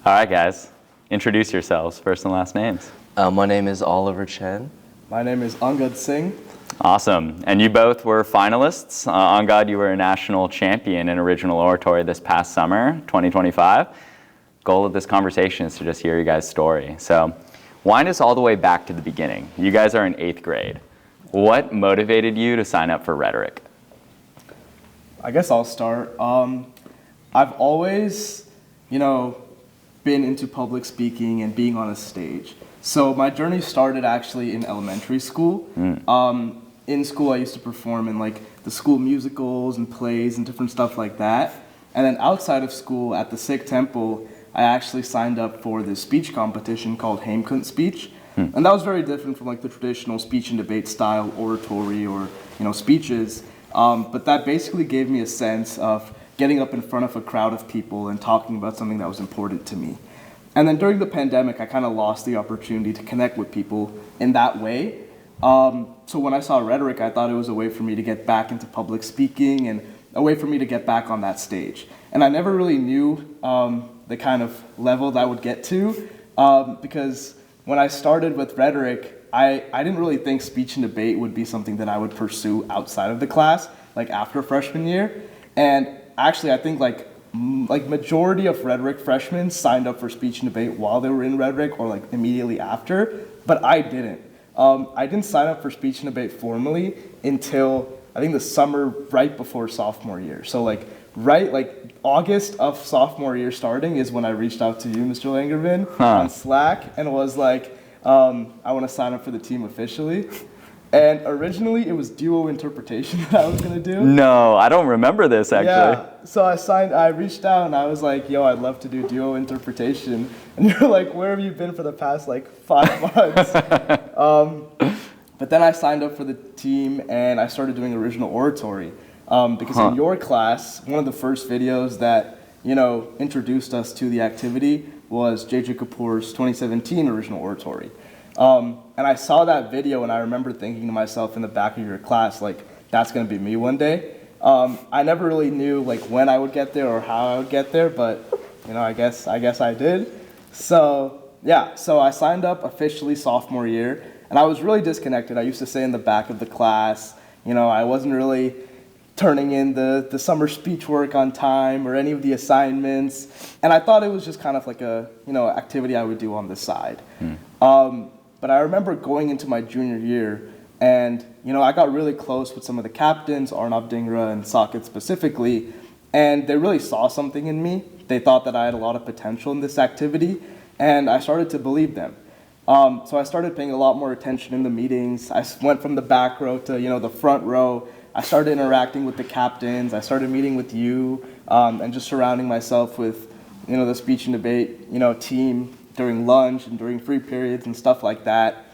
All right, guys. Introduce yourselves, first and last names. My name is Oliver Chen. My name is Angad Singh. Awesome. And you both were finalists. Angad, you were a national champion in original oratory this past summer, 2025. Goal of this conversation is to just hear you guys' story. So wind us all the way back to the beginning. You guys are in 8th grade. What motivated you to sign up for rhetoric? I guess I'll start. I've always, been into public speaking and being on a stage. So my journey started actually in elementary school. In school, I used to perform in the school musicals and plays and different stuff like that. And then outside of school, at the Sikh temple, I actually signed up for this speech competition called Hemkunt Speech. And that was very different from the traditional speech and debate style oratory or speeches. But that basically gave me a sense of getting up in front of a crowd of people and talking about something that was important to me. And then during the pandemic, I kind of lost the opportunity to connect with people in that way. So when I saw rhetoric, I thought it was a way for me to get back into public speaking and a way for me to get back on that stage. And I never really knew the kind of level that I would get to because when I started with rhetoric, I didn't really think speech and debate would be something that I would pursue outside of the class, after freshman year. And actually, I think majority of rhetoric freshmen signed up for speech and debate while they were in rhetoric or immediately after, but I didn't. I didn't sign up for speech and debate formally until I think the summer right before sophomore year. So August of sophomore year starting is when I reached out to you, Mr. Langervin, on Slack and was like, I want to sign up for the team officially. And originally it was duo interpretation that I was going to do. No, I don't remember this actually. Yeah, so I reached out and I was like, yo, I'd love to do duo interpretation. And you're like, where have you been for the past 5 months? But then I signed up for the team and I started doing original oratory. Because in your class, one of the first videos that, introduced us to the activity was J.J. Kapoor's 2017 original oratory. And I saw that video and I remember thinking to myself in the back of your class, that's going to be me one day. I never really knew when I would get there or how I would get there, but I guess I did. So I signed up officially sophomore year and I was really disconnected. I used to stay in the back of the class. I wasn't really turning in the summer speech work on time or any of the assignments. And I thought it was just kind of a activity I would do on the side. But I remember going into my junior year and, I got really close with some of the captains, Arnab Dhingra and Saket specifically, and they really saw something in me. They thought that I had a lot of potential in this activity, and I started to believe them. So I started paying a lot more attention in the meetings. I went from the back row to, the front row. I started interacting with the captains. I started meeting with you and just surrounding myself with, the speech and debate, team during lunch and during free periods and stuff like that.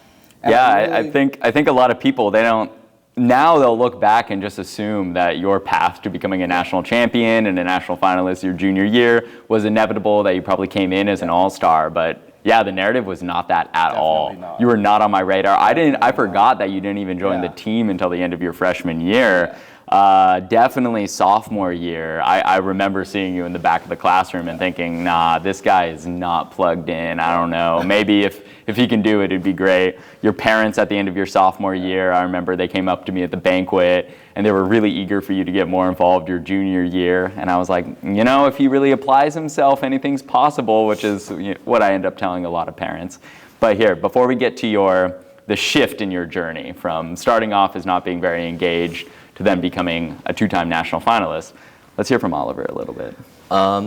And yeah, I think a lot of people, they'll look back and just assume that your path to becoming a national champion and a national finalist your junior year was inevitable, that you probably came in as an all-star, but yeah, the narrative was not that at Definitely all. Not. You were not on my radar. I forgot that you didn't even join the team until the end of your freshman year. Definitely sophomore year, I remember seeing you in the back of the classroom and thinking, nah, this guy is not plugged in. I don't know. Maybe if he can do it, it'd be great. Your parents at the end of your sophomore year, I remember they came up to me at the banquet and they were really eager for you to get more involved your junior year. And I was like, if he really applies himself, anything's possible, which is what I end up telling a lot of parents. But here, before we get to the shift in your journey from starting off as not being very engaged to then becoming a 2-time national finalist, let's hear from Oliver a little bit.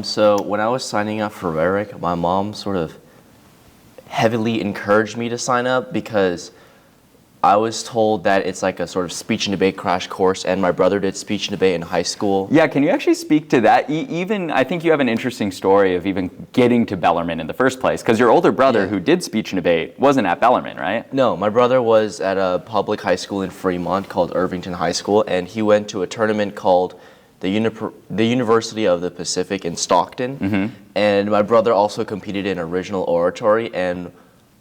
So when I was signing up for rhetoric, my mom sort of heavily encouraged me to sign up because I was told that it's like a sort of speech and debate crash course, and my brother did speech and debate in high school. Yeah, can you actually speak to that? Even, I think you have an interesting story of even getting to Bellarmine in the first place, because your older brother who did speech and debate wasn't at Bellarmine, right? No, my brother was at a public high school in Fremont called Irvington High School, and he went to a tournament called the University of the Pacific in Stockton. And my brother also competed in original oratory, and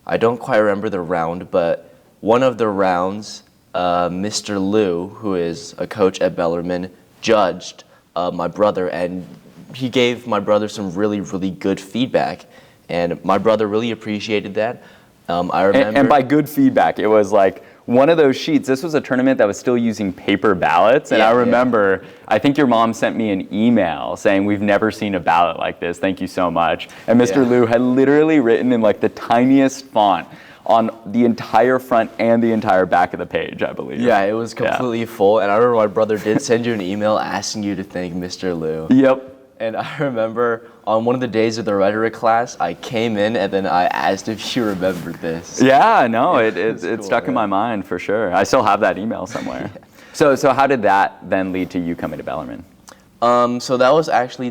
I don't quite remember the round, but one of the rounds, Mr. Liu, who is a coach at Bellarmine, judged my brother, and he gave my brother some really, really good feedback. and my brother really appreciated that. I remember. And by good feedback, it was like one of those sheets. This was a tournament that was still using paper ballots, and I remember, I think your mom sent me an email saying, "We've never seen a ballot like this. Thank you so much." And Mr. Liu had literally written in like the tiniest font on the entire front and the entire back of the page, I believe. Yeah, it was completely full, and I remember my brother did send you an email asking you to thank Mr. Liu. Yep. And I remember on one of the days of the rhetoric class, I came in and then I asked if you remembered this. Yeah, no, it cool, stuck in my mind for sure. I still have that email somewhere. So how did that then lead to you coming to Bellarmine? So that was actually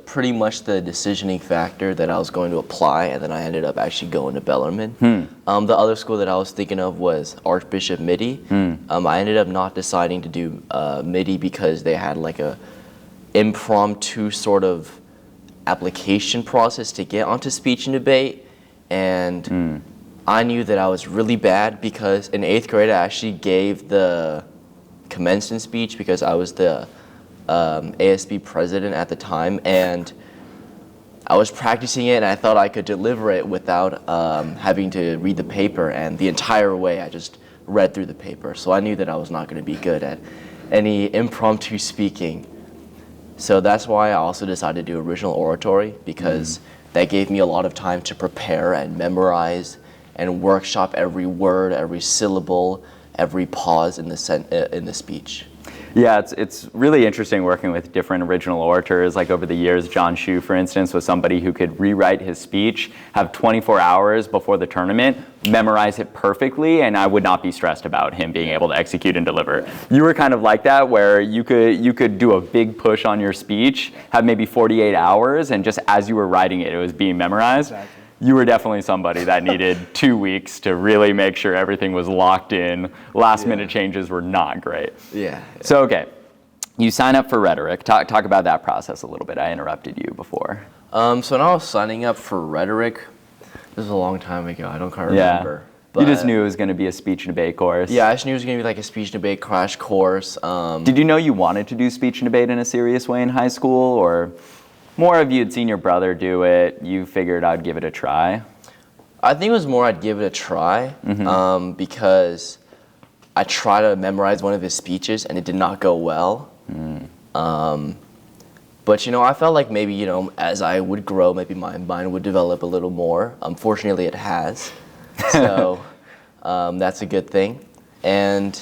pretty much the decisioning factor that I was going to apply, and then I ended up actually going to Bellarmine. The other school that I was thinking of was Archbishop Midi. I ended up not deciding to do Midi because they had like a impromptu sort of application process to get onto speech and debate, and I knew that I was really bad because in 8th grade I actually gave the commencement speech because I was the ASB president at the time, and I was practicing it and I thought I could deliver it without having to read the paper, and the entire way I just read through the paper, so I knew that I was not going to be good at any impromptu speaking. So that's why I also decided to do original oratory, because that gave me a lot of time to prepare and memorize and workshop every word, every syllable, every pause in the speech. Yeah, it's really interesting working with different original orators. Like over the years, John Shu, for instance, was somebody who could rewrite his speech, have 24 hours before the tournament, memorize it perfectly, and I would not be stressed about him being able to execute and deliver. You were kind of like that, where you could do a big push on your speech, have maybe 48 hours, and just as you were writing it, it was being memorized. Exactly. You were definitely somebody that needed 2 weeks to really make sure everything was locked in. Last minute changes were not great. Yeah. So, okay, you sign up for rhetoric. Talk about that process a little bit. I interrupted you before. So when I was signing up for rhetoric, this was a long time ago. I don't quite remember. You just knew it was going to be a speech and debate course. Yeah, I just knew it was going to be like a speech and debate crash course. Did you know you wanted to do speech and debate in a serious way in high school, or more of you had seen your brother do it, you figured I'd give it a try? I think it was more I'd give it a try, because I tried to memorize one of his speeches and it did not go well. But I felt like maybe, as I would grow, maybe my mind would develop a little more. Unfortunately, it has. So that's a good thing. And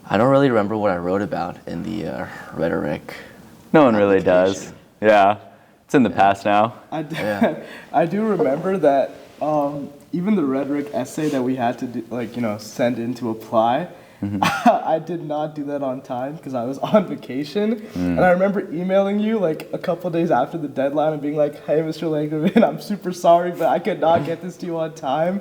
I don't really remember what I wrote about in the rhetoric. No one really does. Yeah, it's in the past now. I do remember that even the rhetoric essay that we had to do, send in to apply, I did not do that on time because I was on vacation. And I remember emailing you like a couple days after the deadline and being like, "Hey, Mr. Langevin, I'm super sorry, but I could not get this to you on time.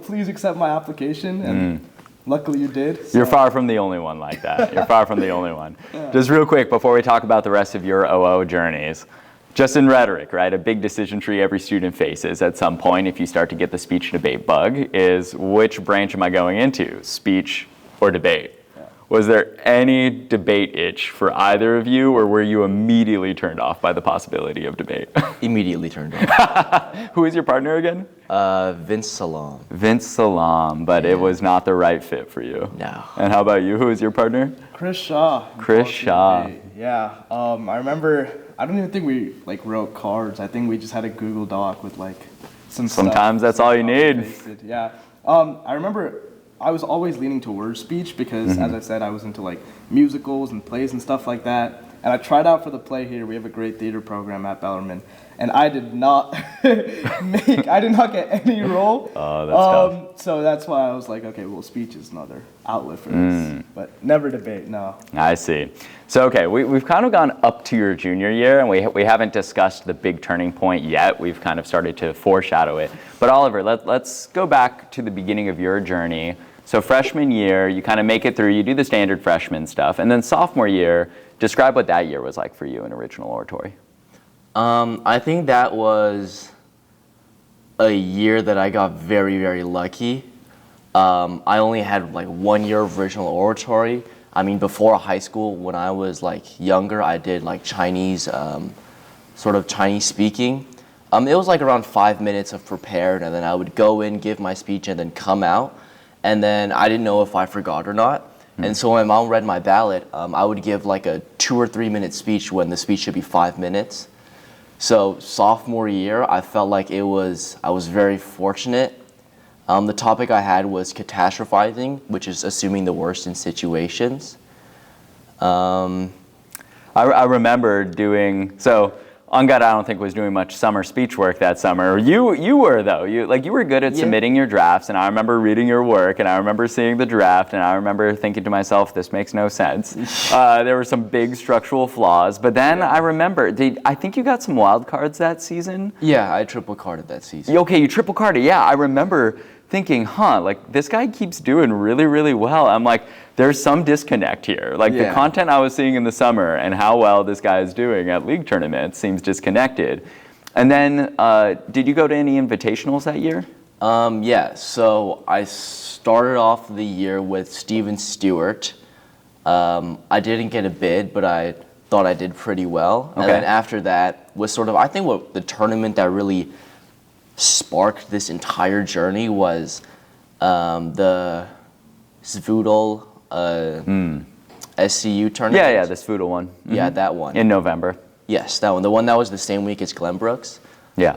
Please accept my application." And luckily you did. So. You're far from the only one like that. You're far from the only one. Just real quick, before we talk about the rest of your OO journeys, just in rhetoric, right, a big decision tree every student faces at some point if you start to get the speech and debate bug is, which branch am I going into, speech or debate? Was there any debate itch for either of you, or were you immediately turned off by the possibility of debate? Immediately turned off. Who is your partner again? Vince Salam. Vince Salam, but it was not the right fit for you. No. And how about you? Who is your partner? Chris Shaw. Chris Shaw. Yeah. I remember, I don't even think we wrote cards. I think we just had a Google Doc with some stuff. Sometimes that's all you need. Pasted. Yeah. I remember I was always leaning towards speech because, as I said, I was into musicals and plays and stuff like that. And I tried out for the play here. We have a great theater program at Bellarmine, and I did not get any role. Oh, that's tough. So that's why I was like, okay, well, speech is another outlet for this, but never debate. No. I see. So, okay, we've kind of gone up to your junior year, and we haven't discussed the big turning point yet. We've kind of started to foreshadow it. But Oliver, let's go back to the beginning of your journey. So freshman year, you kind of make it through, you do the standard freshman stuff, and then sophomore year, describe what that year was like for you in original oratory. I think that was a year that I got very, very lucky. I only had 1 year of original oratory. I mean, before high school, when I was younger, I did Chinese sort of Chinese speaking. It was like around 5 minutes of prepared, and then I would go in, give my speech, and then come out. And then I didn't know if I forgot or not. And so when my mom read my ballot, I would give like a 2 or 3 minute speech when the speech should be 5 minutes. So sophomore year, I felt like I was very fortunate. The topic I had was catastrophizing, which is assuming the worst in situations. I remember doing, so Angad, I don't think was doing much summer speech work that summer. You were though. You were good at submitting your drafts, and I remember reading your work, and I remember seeing the draft, and I remember thinking to myself, this makes no sense. There were some big structural flaws, but then I remember, I think you got some wild cards that season? Yeah, I triple carded that season. Okay, you triple carded. Yeah, I remember thinking, like this guy keeps doing really, really well. I'm like, there's some disconnect here. Like the content I was seeing in the summer and how well this guy is doing at league tournaments seems disconnected. And then, did you go to any invitationals that year? Yeah, so I started off the year with Steven Stewart. I didn't get a bid, but I thought I did pretty well. Okay. And then after that was sort of, I think what the tournament that really sparked this entire journey was the Zvoodle SCU tournament. Yeah, the Sfoodle one. Mm-hmm. Yeah, that one. In November. Yes, that one. The one that was the same week as Glenbrook's. Yeah.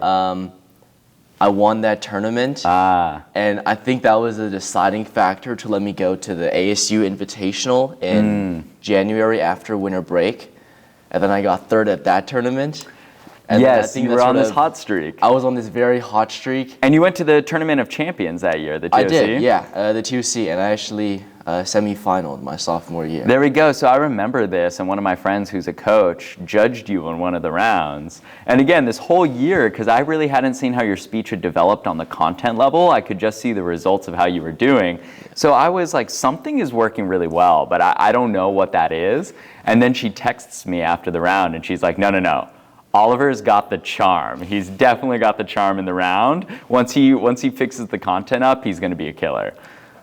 I won that tournament. And I think that was a deciding factor to let me go to the ASU Invitational in January after winter break. And then I got third at that tournament. And yes, you were on this hot streak. I was on this very hot streak. And you went to the Tournament of Champions that year, the TOC? I did, yeah, the TOC, and I actually semi-finaled my sophomore year. There we go. So I remember this, and one of my friends who's a coach judged you on one of the rounds. And again, this whole year, because I really hadn't seen how your speech had developed on the content level, I could just see the results of how you were doing. So I was like, something is working really well, but I don't know what that is. And then she texts me after the round, and she's like, no. Oliver's got the charm. He's definitely got the charm in the round. Once he fixes the content up, he's going to be a killer.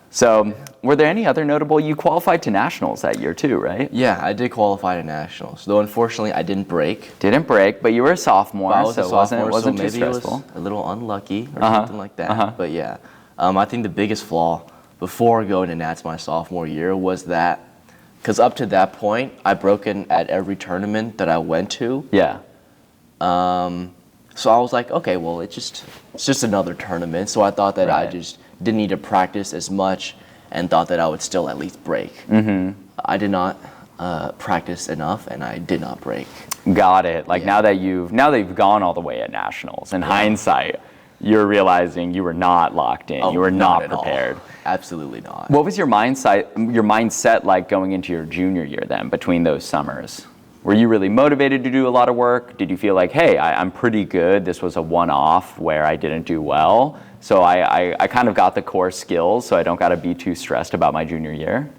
So, were there any other notable? You qualified to nationals that year too, right? Yeah, I did qualify to nationals. Though unfortunately, I didn't break. Didn't break, but you were a sophomore, I was so a sophomore, it wasn't so too maybe stressful. It was a little unlucky or something like that. But yeah, I think the biggest flaw before going to Nats my sophomore year was that, because up to that point, I broken at every tournament that I went to. Yeah. So I was like, okay, well, it's just another tournament. So I thought that I just didn't need to practice as much, and thought that I would still at least break. I did not practice enough, and I did not break. Got it. Like now that you've gone all the way at nationals, in hindsight, you're realizing you were not locked in. You were not prepared. Absolutely not. What was your mindset like going into your junior year then, between those summers? Were you really motivated to do a lot of work? Did you feel like, hey, I'm pretty good. This was a one-off where I didn't do well. So I kind of got the core skills, so I don't got to be too stressed about my junior year?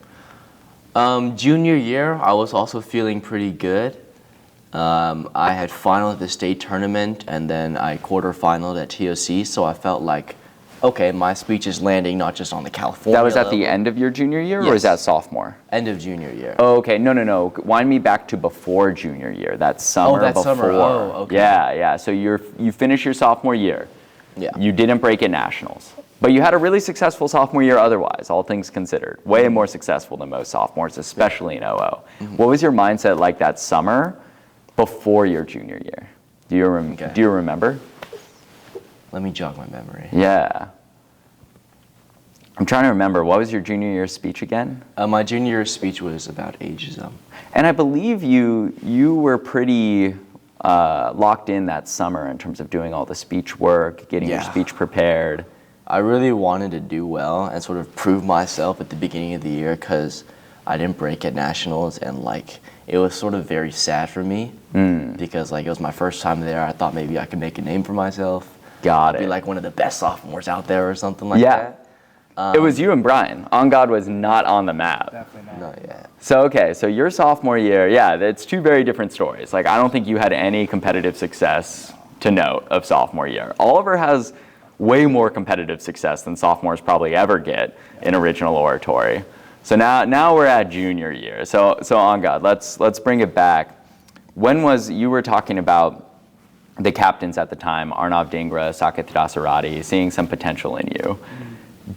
Junior year, I was also feeling pretty good. I had finaled at the state tournament, and then I quarterfinaled at TOC, so I felt like, okay, my speech is landing not just on the California That was at level. the end of your junior year, or Yes. is that sophomore? End of junior year. Oh, okay. No. Wind me back to before junior year. That summer that before. summer. Oh, okay. Yeah. So you finished your sophomore year. Yeah. You didn't break at nationals, but you had a really successful sophomore year otherwise, all things considered. Way more successful than most sophomores, especially in OO. What was your mindset like that summer before your junior year? Do you remember? Let me jog my memory. Yeah. I'm trying to remember. What was your junior year speech again? My junior year speech was about ageism. And I believe you were pretty locked in that summer in terms of doing all the speech work, getting your speech prepared. I really wanted to do well and sort of prove myself at the beginning of the year, because I didn't break at nationals, and like it was sort of very sad for me because like it was my first time there. I thought maybe I could make a name for myself. Got it. Be like one of the best sophomores out there or something like that. It was you and Brian. Angad was not on the map. Definitely not. Not yet. So your sophomore year, it's two very different stories. Like I don't think you had any competitive success to note of sophomore year. Oliver has way more competitive success than sophomores probably ever get in original oratory. So now we're at junior year. So Angad, let's bring it back. You were talking about the captains at the time, Arnav Dhingra, Saket Dasarati, seeing some potential in you.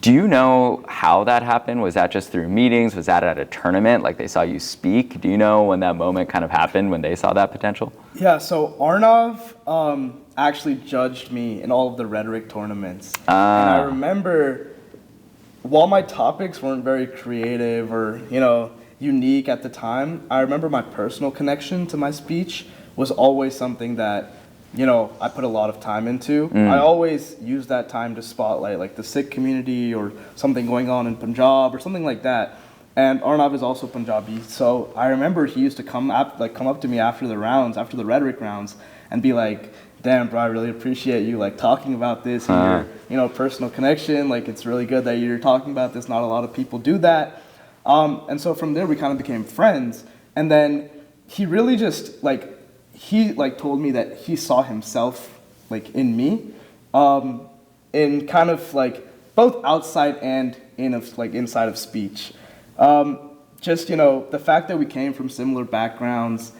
Do you know how that happened? Was that just through meetings? Was that at a tournament, like they saw you speak? Do you know when that moment kind of happened, when they saw that potential? Yeah, so Arnav actually judged me in all of the rhetoric tournaments. And I remember, while my topics weren't very creative or, unique at the time, I remember my personal connection to my speech was always something that, I put a lot of time into. I always use that time to spotlight like the Sikh community or something going on in Punjab or something like that. And Arnav is also Punjabi, so I remember he used to come up to me after the rhetoric rounds, and be like, "Damn, bro, I really appreciate you like talking about this and your personal connection. Like, it's really good that you're talking about this. Not a lot of people do that." And so from there we kind of became friends. And then he really just told me that he saw himself like in me, in kind of like both outside and inside of speech. Just the fact that we came from similar backgrounds,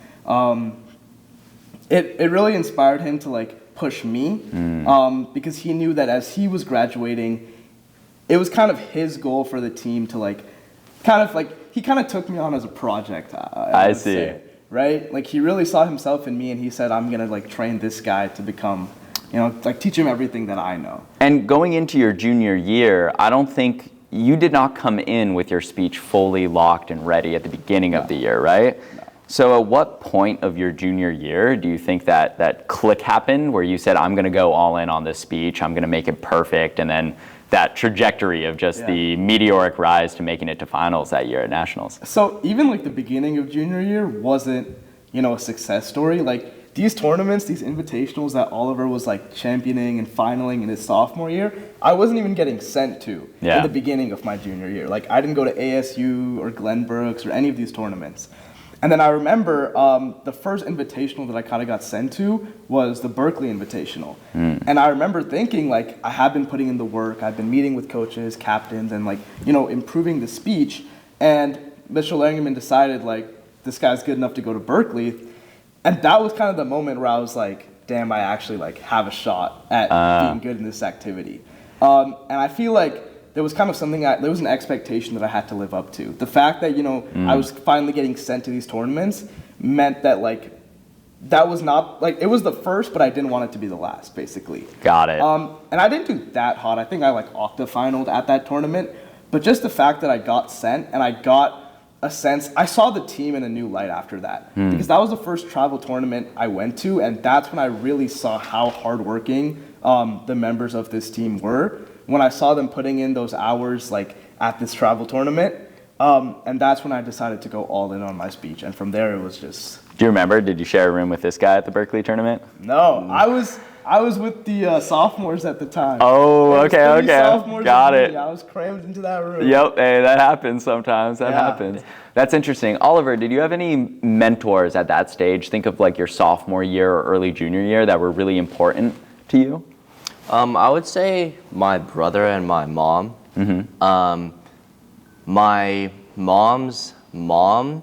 it really inspired him to like push me, because he knew that as he was graduating, it was kind of his goal for the team to he kind of took me on as a project. I would see. say, right? Like, he really saw himself in me, and he said, "I'm gonna like train this guy to become, teach him everything that I know." And going into your junior year, I don't think you did not come in with your speech fully locked and ready at the beginning of the year, right? No. So at what point of your junior year do you think that click happened where you said, "I'm going to go all in on this speech, I'm going to make it perfect," and then that trajectory of just the meteoric rise to making it to finals that year at Nationals? So even like the beginning of junior year wasn't, a success story. Like, these tournaments, these invitationals that Oliver was like championing and finaling in his sophomore year, I wasn't even getting sent to in the beginning of my junior year. Like, I didn't go to ASU or Glenbrooks or any of these tournaments. And then I remember the first invitational that I kind of got sent to was the Berkeley Invitational. And I remember thinking, like, I have been putting in the work, I've been meeting with coaches, captains, and improving the speech. And Mitchell Langerman decided, like, this guy's good enough to go to Berkeley. And that was kind of the moment where I was like, damn, I actually have a shot at being good in this activity. And I feel like there was kind of there was an expectation that I had to live up to. The fact that, I was finally getting sent to these tournaments meant that, that was not, it was the first, but I didn't want it to be the last, basically. Got it. And I didn't do that hot. I think I, octa-finaled at that tournament. But just the fact that I got sent and I got a sense, I saw the team in a new light after that. Because that was the first travel tournament I went to, and that's when I really saw how hardworking the members of this team were. When I saw them putting in those hours at this travel tournament, and that's when I decided to go all in on my speech. And from there, it was just... Do you remember, did you share a room with this guy at the Berkeley tournament? No, I was with the sophomores at the time. Oh, okay. Got it. I was crammed into that room. Yep, hey, that happens sometimes. That happens. That's interesting. Oliver, did you have any mentors at that stage? Think of your sophomore year or early junior year that were really important to you? I would say my brother and my mom. My mom's mom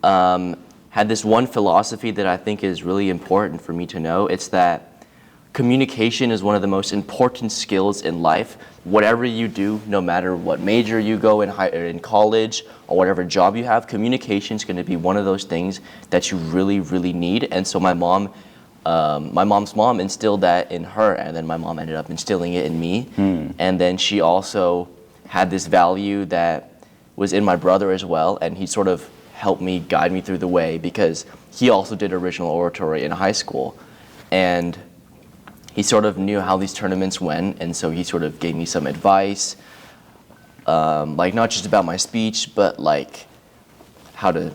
had this one philosophy that I think is really important for me to know. It's that communication is one of the most important skills in life. Whatever you do, no matter what major you go in college or whatever job you have, communication is going to be one of those things that you really, really need. And so my mom's mom instilled that in her, and then my mom ended up instilling it in me. And then she also had this value that was in my brother as well, and he sort of helped me, guide me through the way, because he also did original oratory in high school. And he sort of knew how these tournaments went, and so he sort of gave me some advice, not just about my speech, but how to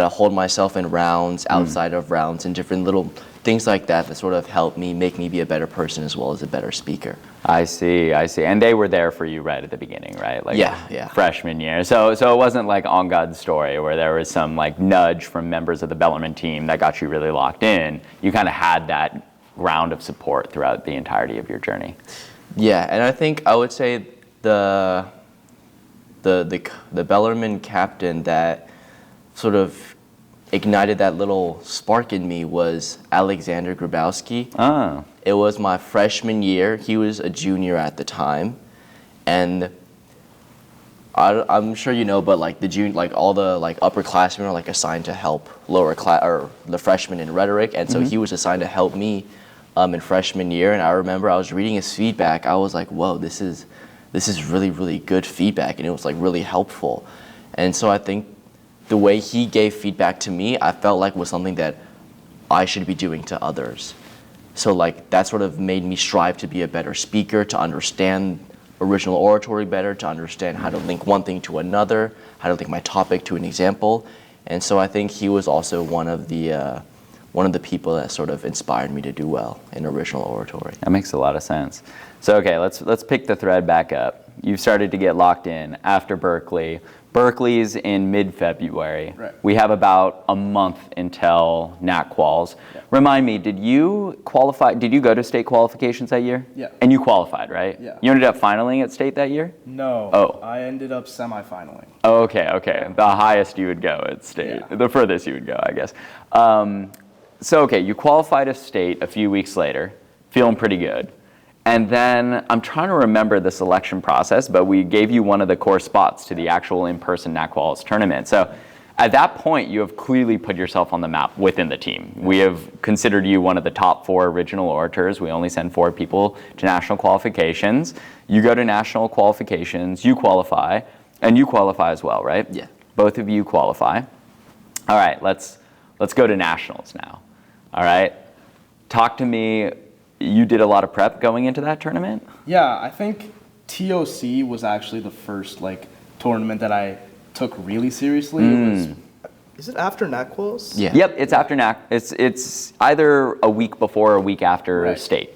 hold myself in rounds, outside of rounds, and different little things like that sort of helped me, make me be a better person as well as a better speaker. I see. And they were there for you right at the beginning, right? Yeah. Freshman year. So it wasn't like Angad's story where there was some nudge from members of the Bellarmine team that got you really locked in. You kind of had that ground of support throughout the entirety of your journey. Yeah, and I think I would say the Bellarmine captain that sort of ignited that little spark in me was Alexander Grabowski. Oh. It was my freshman year. He was a junior at the time, and I'm sure you know, but like all the like upperclassmen are like assigned to help lower class or the freshmen in rhetoric, and so he was assigned to help me in freshman year. And I remember I was reading his feedback. I was like, whoa, this is really, really good feedback, and it was like really helpful. And so I think the way he gave feedback to me, I felt like was something that I should be doing to others. So like that sort of made me strive to be a better speaker, to understand original oratory better, to understand how to link one thing to another, how to link my topic to an example. And so I think he was also one of the people that sort of inspired me to do well in original oratory. That makes a lot of sense. So okay, let's pick the thread back up. You've started to get locked in after Berkeley. Berkeley's in mid-February. Right. We have about a month until NAC quals. Yeah. Remind me, did you qualify? Did you go to state qualifications that year? Yeah. And you qualified, right? Yeah. You ended up finaling at state that year? No. Oh. I ended up semi-finaling. Oh, okay. The highest you would go at state. Yeah. The furthest you would go, I guess. So okay, you qualified at state a few weeks later, feeling pretty good. And then I'm trying to remember the selection process, but we gave you one of the core spots to the actual in-person NAC Quals tournament. So at that point, you have clearly put yourself on the map within the team. We have considered you one of the top 4 original orators. We only send 4 people to national qualifications. You go to national qualifications, you qualify, and you qualify as well, right? Yeah. Both of you qualify. All right, let's go to nationals now. All right, talk to me. You did a lot of prep going into that tournament? Yeah, I think TOC was actually the first like tournament that I took really seriously. Is it after NAC quals? Yeah. Yep, it's after NAC. It's either a week before or a week after Right. state.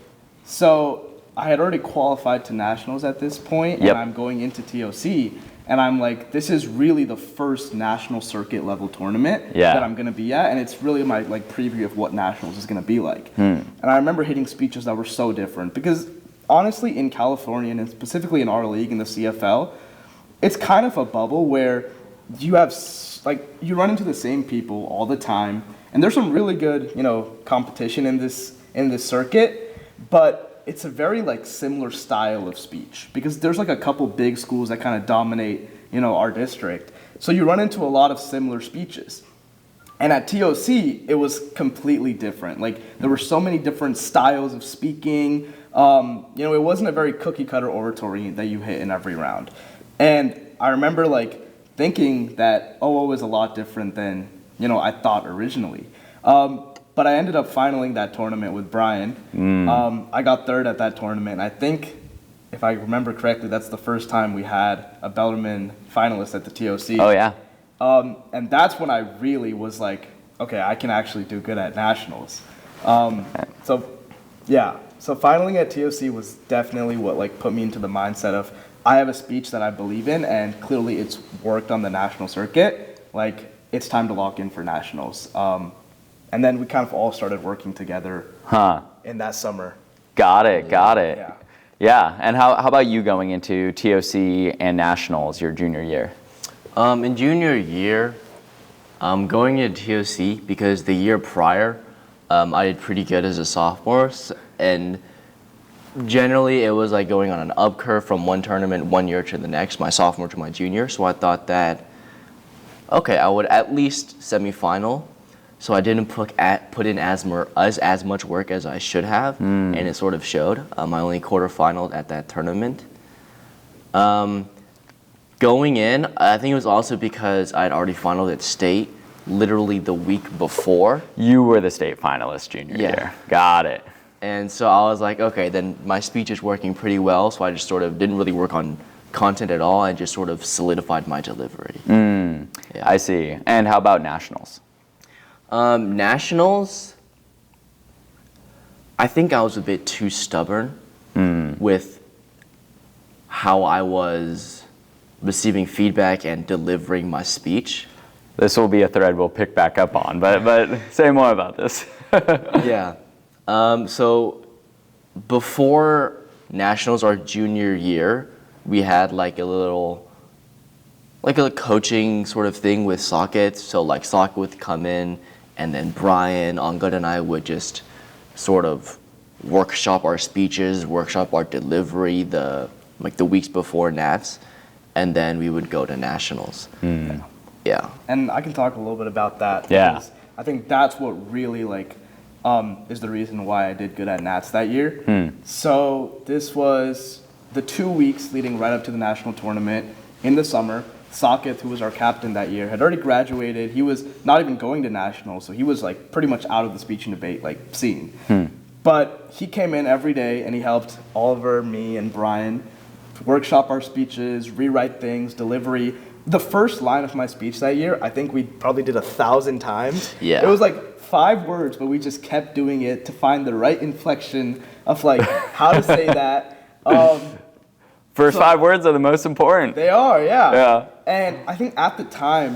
So I had already qualified to nationals at this point, Yep. and I'm going into TOC, and I'm like, this is really the first national circuit level tournament Yeah. that I'm going to be at, and it's really my like preview of what nationals is going to be like. And I remember hitting speeches that were so different because honestly, in California and specifically in our league in the CFL, it's kind of a bubble where you have you run into the same people all the time, and there's some really good competition in this circuit, but it's a very like similar style of speech because there's like a couple big schools that kind of dominate our district, so you run into a lot of similar speeches. And at TOC it was completely different. Like there were so many different styles of speaking. It wasn't a very cookie cutter oratory that you hit in every round. And I remember like thinking that it was a lot different than I thought originally. But I ended up finaling that tournament with Brian. I got 3rd at that tournament. I think, if I remember correctly, that's the first time we had a Bellarmine finalist at the TOC. Oh, yeah. And that's when I really was like, okay, I can actually do good at nationals. So finaling at TOC was definitely what like put me into the mindset of I have a speech that I believe in, and clearly it's worked on the national circuit. Like it's time to lock in for nationals. And then we kind of all started working together in that summer. Got it. Yeah. Yeah, and how about you going into TOC and nationals your junior year? In junior year, going into TOC because the year prior, I did pretty good as a sophomore, and generally it was like going on an up curve from one tournament one year to the next, my sophomore to my junior. So I thought that, okay, I would at least semifinal. So I didn't put in as much work as I should have, and it sort of showed. I only quarterfinaled at that tournament. Going in, I think it was also because I'd already finaled at state literally the week before. You were the state finalist junior year. Got it. And so I was like, okay, then my speech is working pretty well, so I just sort of didn't really work on content at all. I just sort of solidified my delivery. Yeah. I see. And how about nationals? Nationals, I think I was a bit too stubborn with how I was receiving feedback and delivering my speech. This will be a thread we'll pick back up on, but say more about this. Yeah. So before nationals our junior year, we had like a little like a coaching sort of thing with Socket. So like Socket would come in, and then Brian, Angad, and I would just sort of workshop our speeches, workshop our delivery the weeks before Nats, and then we would go to nationals. Yeah. And I can talk a little bit about that. Yeah. Because I think that's what really is the reason why I did good at Nats that year. So this was the 2 weeks leading right up to the national tournament in the summer. Socket, who was our captain that year, had already graduated. He was not even going to nationals, so he was like pretty much out of the speech and debate scene. But he came in every day and he helped Oliver, me, and Brian workshop our speeches, rewrite things, delivery. The first line of my speech that year, I think we probably did 1,000 times. Yeah. It was like 5 words, but we just kept doing it to find the right inflection of how to say that. First 5 words are the most important. They are, yeah. Yeah. And I think at the time,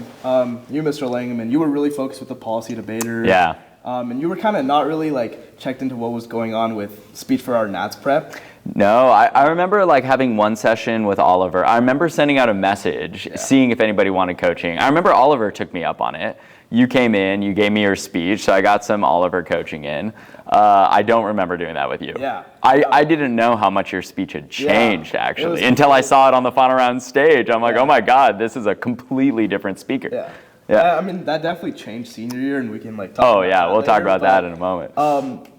you, Mr. Langman, you were really focused with the policy debater. Yeah. And you were kind of not really checked into what was going on with speech for our Nats prep. No, I remember having one session with Oliver. I remember sending out a message, seeing if anybody wanted coaching. I remember Oliver took me up on it. You came in, you gave me your speech, so I got some Oliver coaching in. I don't remember doing that with you. Yeah. I didn't know how much your speech had changed, actually, until I saw it on the final round stage. I'm like, oh my God, this is a completely different speaker. Yeah. Yeah. I mean, that definitely changed senior year, and we can talk Oh, about yeah, that we'll talk later, about that in a moment.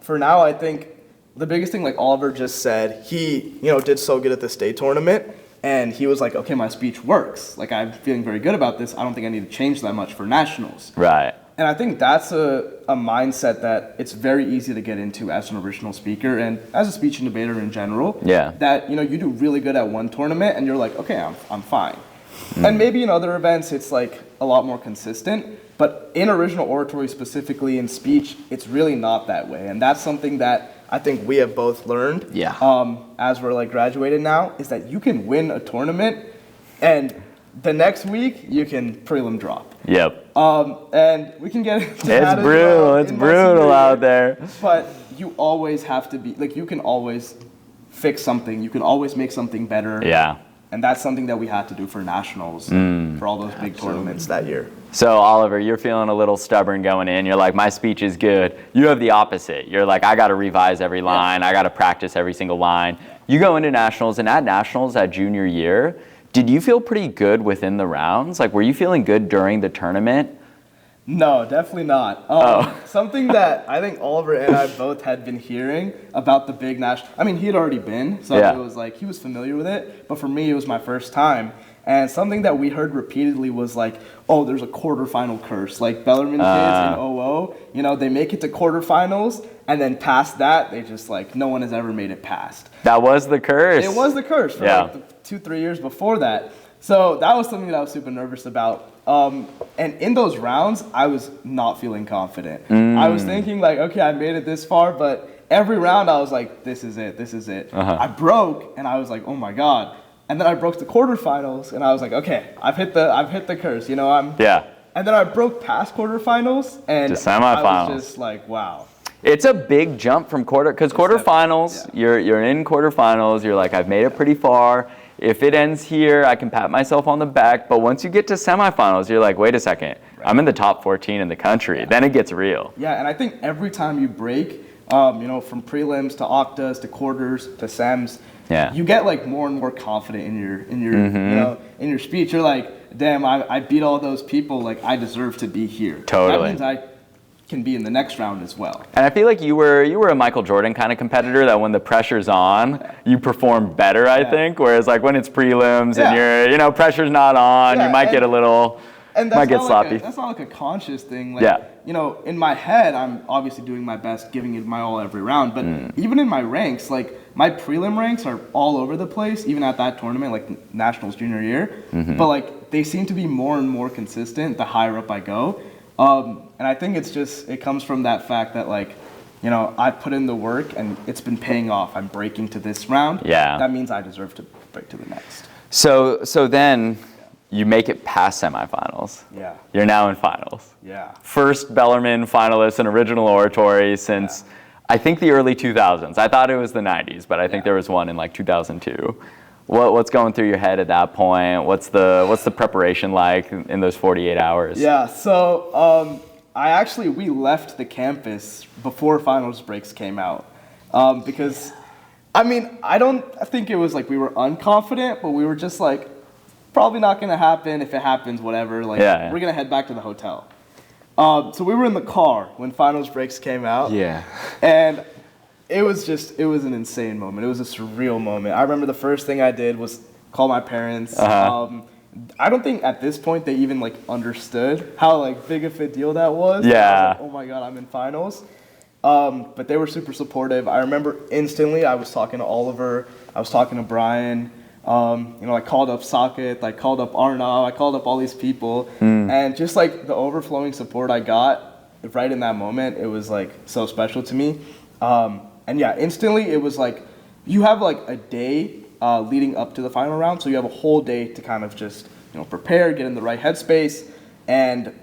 For now, I think the biggest thing, Oliver just said, he, did so good at the state tournament, and he was like, okay, my speech works. I'm feeling very good about this. I don't think I need to change that much for nationals. Right. And I think that's a mindset that it's very easy to get into as an original speaker and as a speech and debater in general. Yeah. That, you do really good at one tournament, and you're like, okay, I'm fine. And maybe in other events, it's a lot more consistent. But in original oratory, specifically in speech, it's really not that way. And that's something that I think we have both learned. Yeah. As we're graduated now, is that you can win a tournament, and the next week you can prelim drop. Yep. And we can get into that It's brutal. It's brutal out there. But you always have to be you can always fix something. You can always make something better. Yeah. And that's something that we had to do for nationals, for all those big tournaments that year. So, Oliver, you're feeling a little stubborn going in. You're like, my speech is good. You have the opposite. You're like, I got to revise every line. I got to practice every single line. You go into nationals, and at nationals, that junior year, did you feel pretty good within the rounds? Were you feeling good during the tournament? No, definitely not. Something that I think Oliver and I both had been hearing about the big national. I mean, he had already been, so it was he was familiar with it. But for me, it was my first time. And something that we heard repeatedly was oh, there's a quarterfinal curse. Bellarmine kids in OO, they make it to quarterfinals, and then past that, they just no one has ever made it past. That was the curse. It was the curse for the 2-3 years before that. So that was something that I was super nervous about. And in those rounds, I was not feeling confident. I was thinking okay, I made it this far, but every round I was like, this is it, this is it. I broke, and I was like, oh my God. And then I broke the quarterfinals, and I was like, okay, I've hit the curse, Yeah. And then I broke past quarterfinals, and to semifinals. I was just wow. It's a big jump from because quarterfinals, you're in quarterfinals, you're like, I've made it pretty far. If it ends here, I can pat myself on the back. But once you get to semifinals, you're like, wait a second, I'm in the top 14 in the country. Then it gets real. Yeah, and I think every time you break, from prelims to octas to quarters to sems, you get more and more confident in your in your speech. You're like, damn, I beat all those people. I deserve to be here. Totally. That means I can be in the next round as well. And I feel like you were a Michael Jordan kind of competitor that when the pressure's on, you perform better, I think. Whereas when it's prelims and you're, pressure's not on, you might get a little, might get sloppy. That's not a conscious thing. Yeah. In my head, I'm obviously doing my best, giving it my all every round. But even in my ranks, my prelim ranks are all over the place, even at that tournament, nationals junior year. But they seem to be more and more consistent the higher up I go. And I think it comes from that fact that I put in the work and it's been paying off. I'm breaking to this round. Yeah. That means I deserve to break to the next. So then you make it past semifinals. Yeah. You're now in finals. Yeah. First Bellarmine finalist in original oratory since I think the early 2000s. I thought it was the 90s, but I think there was one in 2002. What's going through your head at that point? What's the preparation like in those 48 hours? Yeah, so we left the campus before finals breaks came out because, I mean, I don't think it was like we were unconfident, but we were just like, probably not going to happen. If it happens, whatever. Like, Yeah. we're going to head back to the hotel. So we were in the car when finals breaks came out. Yeah. And it was an insane moment. It was a surreal moment. I remember the first thing I did was call my parents. Uh-huh. I don't think at this point they even like understood how like big of a deal that was. Yeah. I was like, oh my God, I'm in finals. But they were super supportive. I remember instantly I was talking to Oliver. I was talking to Brian. I called up Saket, I called up Arnav, I called up all these people, and just like the overflowing support I got right in that moment, it was like so special to me. And yeah, instantly it was like you have like a day leading up to the final round, so you have a whole day to kind of just prepare, get in the right headspace, and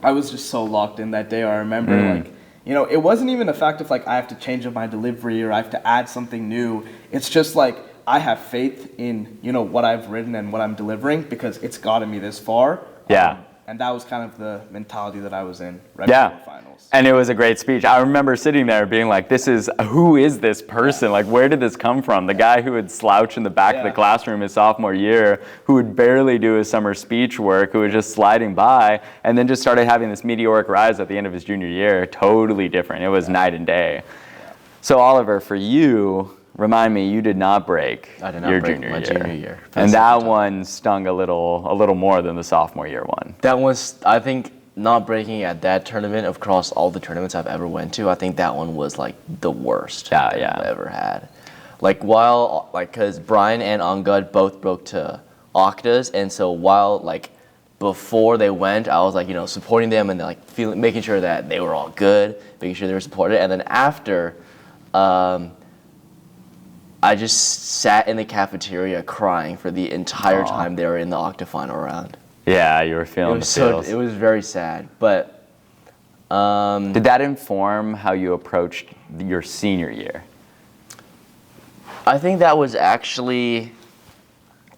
I was just so locked in that day. I remember it wasn't even a fact of like I have to change up my delivery or I have to add something new. It's just like I have faith in, what I've written and what I'm delivering because it's gotten me this far. Yeah. And that was kind of the mentality that I was in right before finals. And it was a great speech. I remember sitting there being like, who is this person? Like, where did this come from? The guy who would slouch in the back of the classroom his sophomore year, who would barely do his summer speech work, who was just sliding by, and then just started having this meteoric rise at the end of his junior year. Totally different. It was night and day. So Oliver, for you, remind me, you did not break your junior year. And that one stung a little more than the sophomore year one. That was, I think, not breaking at that tournament across all the tournaments I've ever went to. I think that one was like the worst I've ever had. Because Brian and Angad both broke to octas, and so before they went, I was supporting them and making sure that they were all good, making sure they were supported, and then after. I just sat in the cafeteria crying for the entire time they were in the octa final round. Yeah, you were feeling the feels. It was very sad, but... did that inform how you approached your senior year? I think that was actually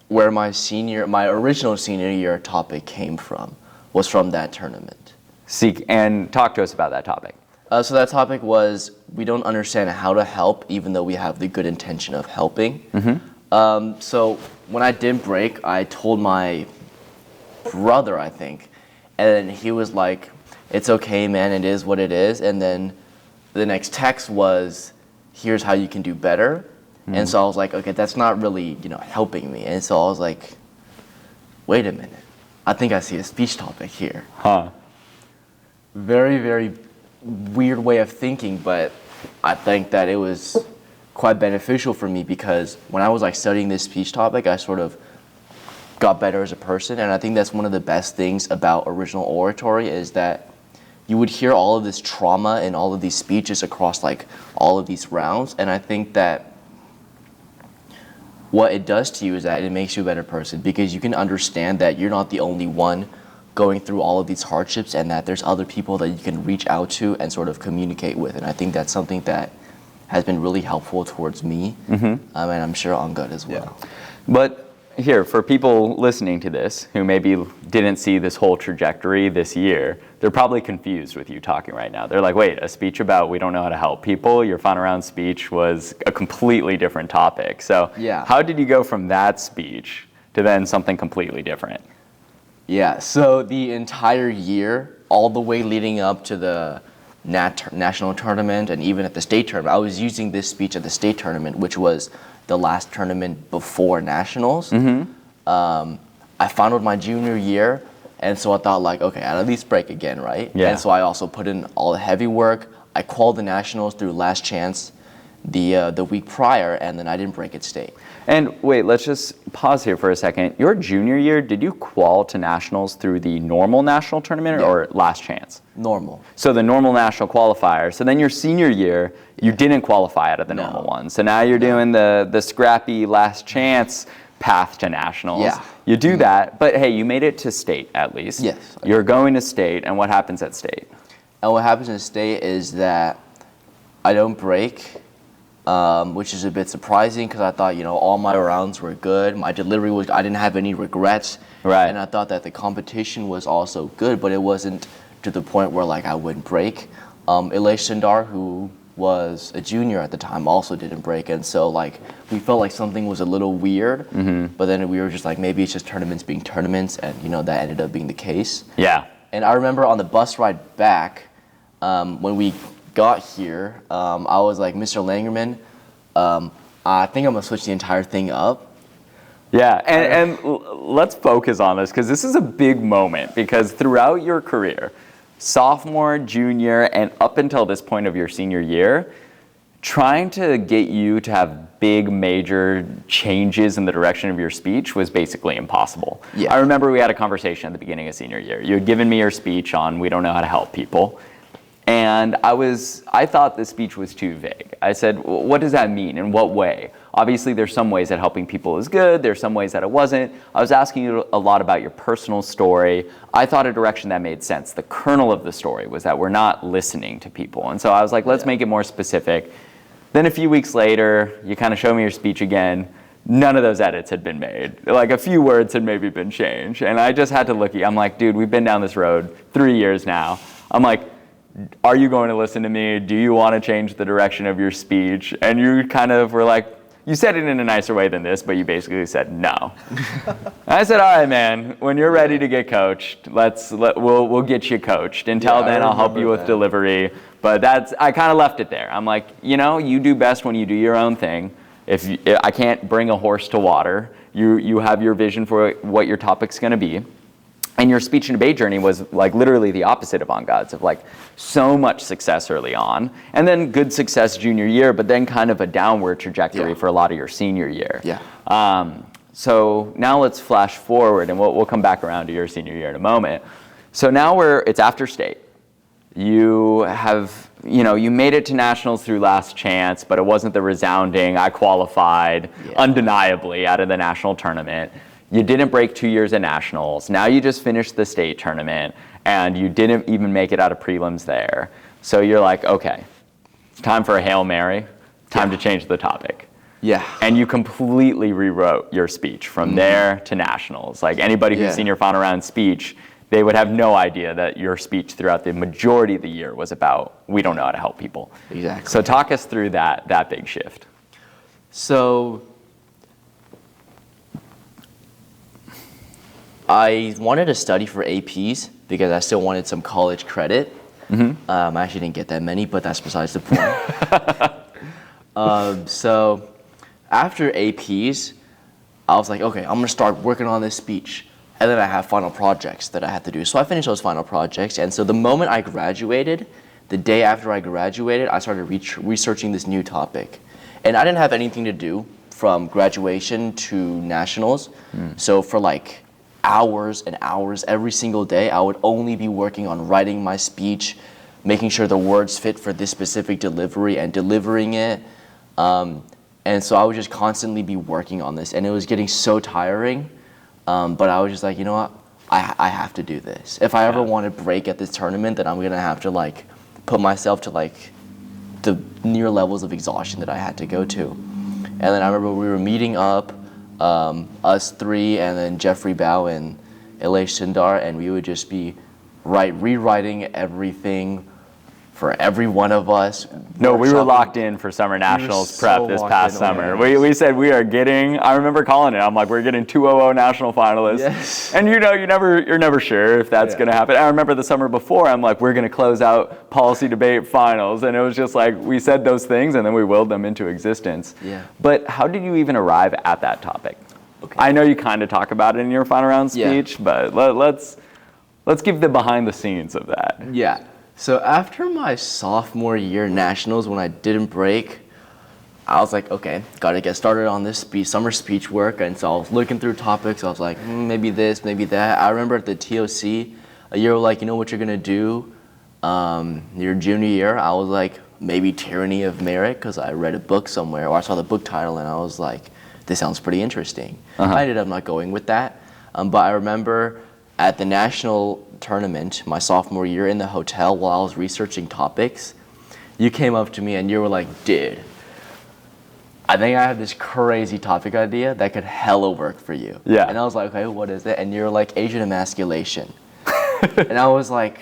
where my original senior year topic came from, was from that tournament. And talk to us about that topic. So that topic was, we don't understand how to help even though we have the good intention of helping. Mm-hmm. So when I did break, I told my brother, I think, and he was like, it's okay, man, it is what it is. And then the next text was, here's how you can do better. Mm-hmm. And so I was like, okay, that's not really, helping me. And so I was like, wait a minute, I think I see a speech topic here. Huh. Very, very weird way of thinking, but I think that it was quite beneficial for me because when I was studying this speech topic, I sort of got better as a person, and I think that's one of the best things about original oratory is that you would hear all of this trauma and all of these speeches across all of these rounds, and I think that what it does to you is that it makes you a better person because you can understand that you're not the only one going through all of these hardships and that there's other people that you can reach out to and sort of communicate with. And I think that's something that has been really helpful towards me, and I'm sure Angad as well. Yeah. But here, for people listening to this who maybe didn't see this whole trajectory this year, they're probably confused with you talking right now. They're like, wait, a speech about we don't know how to help people? Your final round speech was a completely different topic. So how did you go from that speech to then something completely different? Yeah, so the entire year, all the way leading up to the national tournament and even at the state tournament, I was using this speech at the state tournament, which was the last tournament before nationals. Mm-hmm. I finaled my junior year, and so I thought okay, I'll at least break again, right? Yeah. And so I also put in all the heavy work. I qualified the nationals through last chance the week prior, and then I didn't break at state. And wait, let's just pause here for a second. Your junior year, did you qual to nationals through the normal national tournament or last chance? Normal. So the normal national qualifier. So then your senior year, you didn't qualify out of the normal one. So now you're doing the scrappy last chance path to nationals. Yeah. You do that, but hey, you made it to state at least. Yes. You're going to state, and what happens at state? And what happens at state is that I don't break. which is a bit surprising because I thought, all my rounds were good. My delivery I didn't have any regrets. Right. And I thought that the competition was also good, but it wasn't to the point where like I wouldn't break. Sundar, who was a junior at the time, also didn't break. And so like we felt like something was a little weird, but then we were just like, maybe it's just tournaments being tournaments, and that ended up being the case. Yeah. And I remember on the bus ride back, when we got here, I was like, Mr. Langerman, I think I'm gonna switch the entire thing up. Yeah, and let's focus on this because this is a big moment, because throughout your career, sophomore, junior, and up until this point of your senior year, trying to get you to have big major changes in the direction of your speech was basically impossible. Yeah. I remember we had a conversation at the beginning of senior year. You had given me your speech on we don't know how to help people. And I thought the speech was too vague. I said, what does that mean? In what way? Obviously, there's some ways that helping people is good. There's some ways that it wasn't. I was asking you a lot about your personal story. I thought a direction that made sense. The kernel of the story was that we're not listening to people. And so I was like, let's make it more specific. Then a few weeks later, you kind of show me your speech again. None of those edits had been made. Like a few words had maybe been changed. And I just had to look at you. I'm like, dude, we've been down this road 3 years now. I'm like, are you going to listen to me? Do you want to change the direction of your speech? And you kind of were like, you said it in a nicer way than this, but you basically said no. I said, all right, man, when you're ready to get coached, we'll get you coached. Until then, I'll help you with delivery. But I kind of left it there. I'm like, you do best when you do your own thing. If I can't bring a horse to water, you have your vision for what your topic's going to be. And your speech and debate journey was like literally the opposite of Angad's, of like so much success early on, and then good success junior year, but then kind of a downward trajectory for a lot of your senior year. Yeah. So now let's flash forward, and we'll come back around to your senior year in a moment. So now it's after state. You have, you made it to nationals through last chance, but it wasn't the resounding, I qualified undeniably out of the national tournament. You didn't break 2 years at nationals. Now you just finished the state tournament, and you didn't even make it out of prelims there. So you're like, okay, it's time for a Hail Mary, time to change the topic. Yeah. And you completely rewrote your speech from there to nationals. Like anybody who's seen your final round speech, they would have no idea that your speech throughout the majority of the year was about, we don't know how to help people. Exactly. So talk us through that big shift. So I wanted to study for APs because I still wanted some college credit. I actually didn't get that many, but that's besides the point. So after APs, I was like, okay, I'm gonna start working on this speech. And then I have final projects that I had to do. So I finished those final projects. And so the moment I graduated, the day after I graduated, I started researching this new topic. And I didn't have anything to do from graduation to nationals. So for like hours and hours every single day, I would only be working on writing my speech, making sure the words fit for this specific delivery and delivering it. And so I would just constantly be working on this, and it was getting so tiring. But I was just like, you know what? I have to do this. If I ever want to break at this tournament, then I'm gonna have to like put myself to like the near levels of exhaustion that I had to go to. And then I remember we were meeting up, us three, and then Jeffrey Bao and Sundar, and we would just be rewriting everything for every one of us. No, we were locked in for summer nationals prep this past summer. We said we are getting, I remember calling it, I'm like, we're getting 200 national finalists. Yes. And you're never sure if that's gonna happen. I remember the summer before, I'm like, we're gonna close out policy debate finals. And it was just like, we said those things and then we willed them into existence. Yeah. But how did you even arrive at that topic? Okay. I know you kind of talk about it in your final round speech, but let's give the behind the scenes of that. Yeah. So after my sophomore year nationals, when I didn't break, I was like, okay, gotta get started on this summer speech work. And so I was looking through topics. I was like, maybe this, maybe that. I remember at the TOC, a year like, you know what you're gonna do your junior year? I was like, maybe Tyranny of Merit, because I read a book somewhere, or I saw the book title, and I was like, this sounds pretty interesting. I ended up not going with that. But I remember at the national tournament, my sophomore year, in the hotel while I was researching topics, you came up to me and you were like, dude, I think I have this crazy topic idea that could hella work for you. Yeah. And I was like, okay, what is it? And you're like, Asian emasculation. And I was like,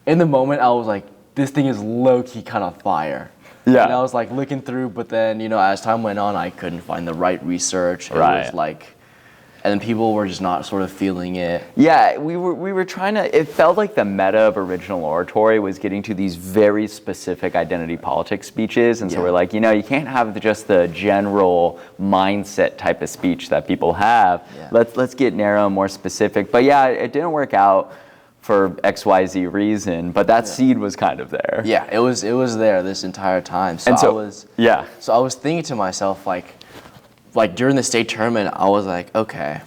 in the moment, I was like, this thing is low-key kind of fire. Yeah. And I was like looking through, but then, as time went on, I couldn't find the right research. It was like, and then people were just not sort of feeling it. Yeah, we were trying to, it felt like the meta of original oratory was getting to these very specific identity politics speeches. And so we're like, you can't have just the general mindset type of speech that people have. Yeah. Let's get narrow, more specific. But yeah, it didn't work out for XYZ reason, but that seed was kind of there. Yeah, it was there this entire time. So, So I was thinking to myself, like during the state tournament, I was like, okay,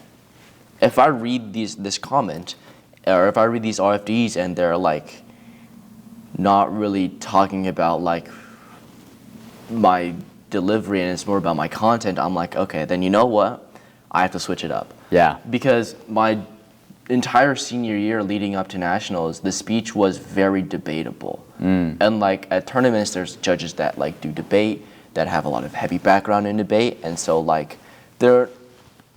if I read this comment, or if I read these RFDs and they're like not really talking about like my delivery and it's more about my content, I'm like, okay, then you know what? I have to switch it up. Yeah. Because my entire senior year leading up to nationals, the speech was very debatable. And like at tournaments, there's judges that like do debate, that have a lot of heavy background in debate, and so like they're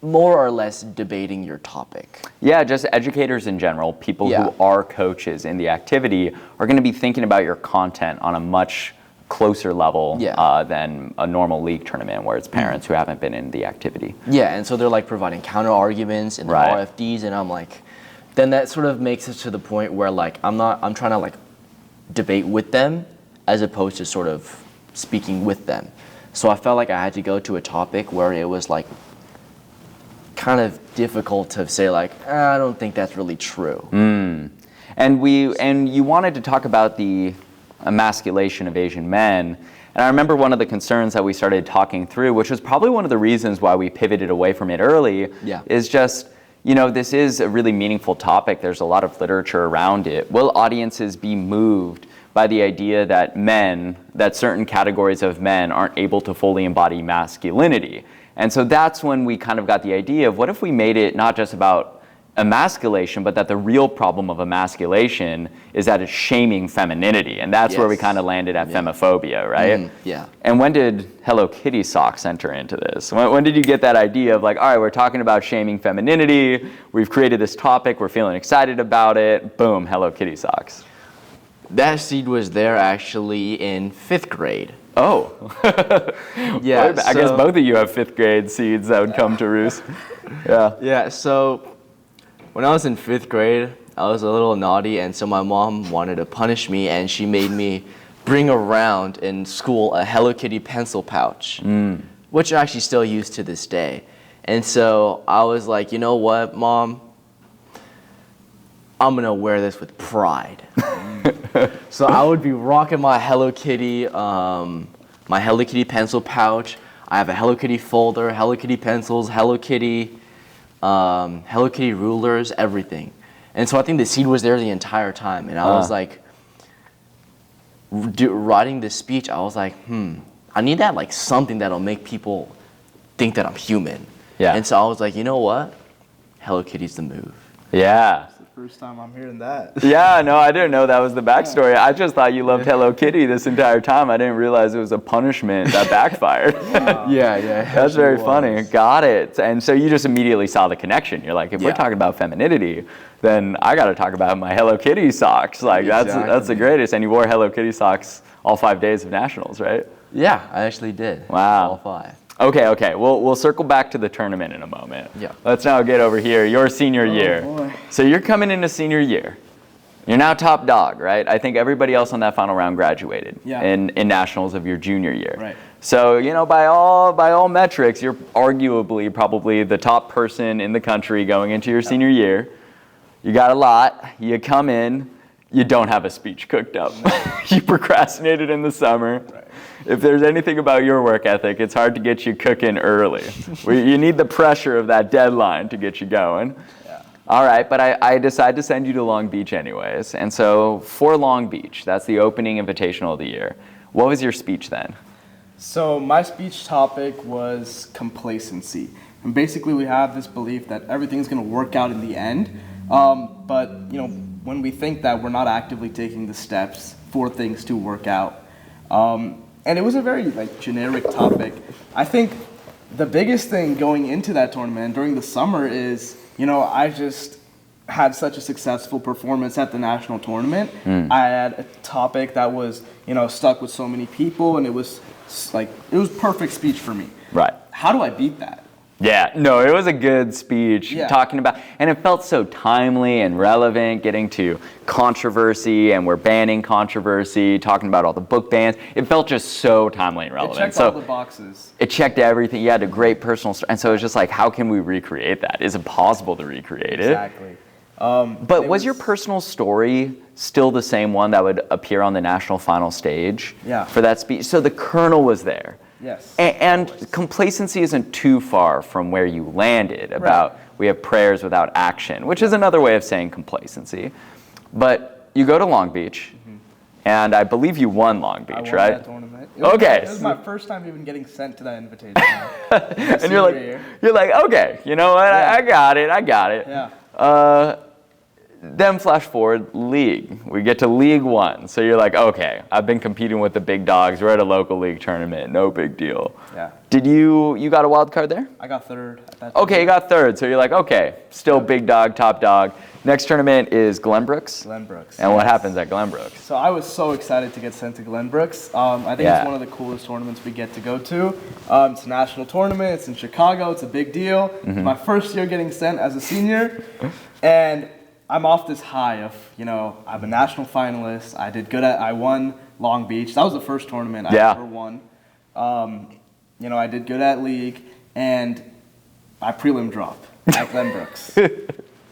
more or less debating your topic. Yeah, just educators in general, people who are coaches in the activity are going to be thinking about your content on a much closer level than a normal league tournament where it's parents who haven't been in the activity. Yeah, and so they're like providing counter arguments in the RFDs, and I'm like, then that sort of makes it to the point where like I'm trying to like debate with them as opposed to sort of speaking with them. So I felt like I had to go to a topic where it was like kind of difficult to say like, I don't think that's really true. And you wanted to talk about the emasculation of Asian men. And I remember one of the concerns that we started talking through, which was probably one of the reasons why we pivoted away from it early, is just, this is a really meaningful topic. There's a lot of literature around it. Will audiences be moved by the idea that certain categories of men aren't able to fully embody masculinity? And so that's when we kind of got the idea of what if we made it not just about emasculation, but that the real problem of emasculation is that it's shaming femininity. And that's where we kind of landed at femophobia, right? And when did Hello Kitty socks enter into this? When did you get that idea of like, all right, we're talking about shaming femininity, we've created this topic, we're feeling excited about it, boom, Hello Kitty socks. That seed was there actually in 5th grade. Oh. Yeah. I guess both of you have 5th grade seeds that would come to roost. Yeah, so when I was in 5th grade, I was a little naughty, and so my mom wanted to punish me, and she made me bring around in school a Hello Kitty pencil pouch, which I actually still use to this day. And so I was like, you know what, Mom? I'm gonna wear this with pride. So I would be rocking my Hello Kitty pencil pouch. I have a Hello Kitty folder, Hello Kitty pencils, Hello Kitty rulers, everything. And so I think the seed was there the entire time. And I was like, writing this speech, I was like, I need that like something that'll make people think that I'm human. Yeah. And so I was like, you know what? Hello Kitty's the move. Yeah. First time I'm hearing that. Yeah, no, I didn't know that was the backstory. I just thought you loved Hello Kitty this entire time. I didn't realize it was a punishment that backfired. Yeah. That's very funny. Got it. And so you just immediately saw the connection. You're like, if we're talking about femininity, then I got to talk about my Hello Kitty socks. Like that's the greatest. And you wore Hello Kitty socks all 5 days of nationals, right? Yeah, I actually did. Wow. All 5. Okay. We'll circle back to the tournament in a moment. Yeah. Let's now get over here. Your senior year. Boy. So you're coming into senior year. You're now top dog, right? I think everybody else on that final round graduated in nationals of your junior year. Right. So by all metrics, you're arguably probably the top person in the country going into your senior year. You got a lot. You come in. You don't have a speech cooked up. You procrastinated in the summer. Right. If there's anything about your work ethic, it's hard to get you cooking early. You need the pressure of that deadline to get you going. Yeah. All right, but I decided to send you to Long Beach anyways. And so for Long Beach, that's the opening invitational of the year. What was your speech then? So my speech topic was complacency. And basically we have this belief that everything's going to work out in the end. But when we think that, we're not actively taking the steps for things to work out. and it was a very like generic topic. I think the biggest thing going into that tournament during the summer is, I just had such a successful performance at the national tournament. I had a topic that was, stuck with so many people, and it was perfect speech for me. Right. How do I beat that? Yeah, no, it was a good speech talking about, and it felt so timely and relevant, getting to controversy, and we're banning controversy, talking about all the book bans. It felt just so timely and relevant. It checked all the boxes. It checked everything. You had a great personal story, and so it was just like, how can we recreate that? Is it possible to recreate it? Exactly. But was your personal story still the same one that would appear on the national final stage for that speech? So the kernel was there. Yes. And complacency isn't too far from where you landed about we have prayers without action, which is another way of saying complacency. But you go to Long Beach, and I believe you won Long Beach, I won right? that tournament. Okay. It was my first time even getting sent to that invitation. And you're like, okay, you know what? I got it. Yeah. Then flash forward, league. We get to League One. So you're like, okay, I've been competing with the big dogs. We're at a local league tournament. No big deal. Yeah. Did you got a wild card there? I got third at that Okay, you got third. So you're like, okay, still big dog, top dog. Next tournament is Glenbrooks. Glenbrooks. And what happens at Glenbrooks? So I was so excited to get sent to Glenbrooks. I think it's one of the coolest tournaments we get to go to. It's a national tournament. It's in Chicago. It's a big deal. It's my first year getting sent as a senior. And I'm off this high of, I'm a national finalist. I won Long Beach. That was the first tournament I ever won. I did good at league, and I prelim drop at Glenbrooks.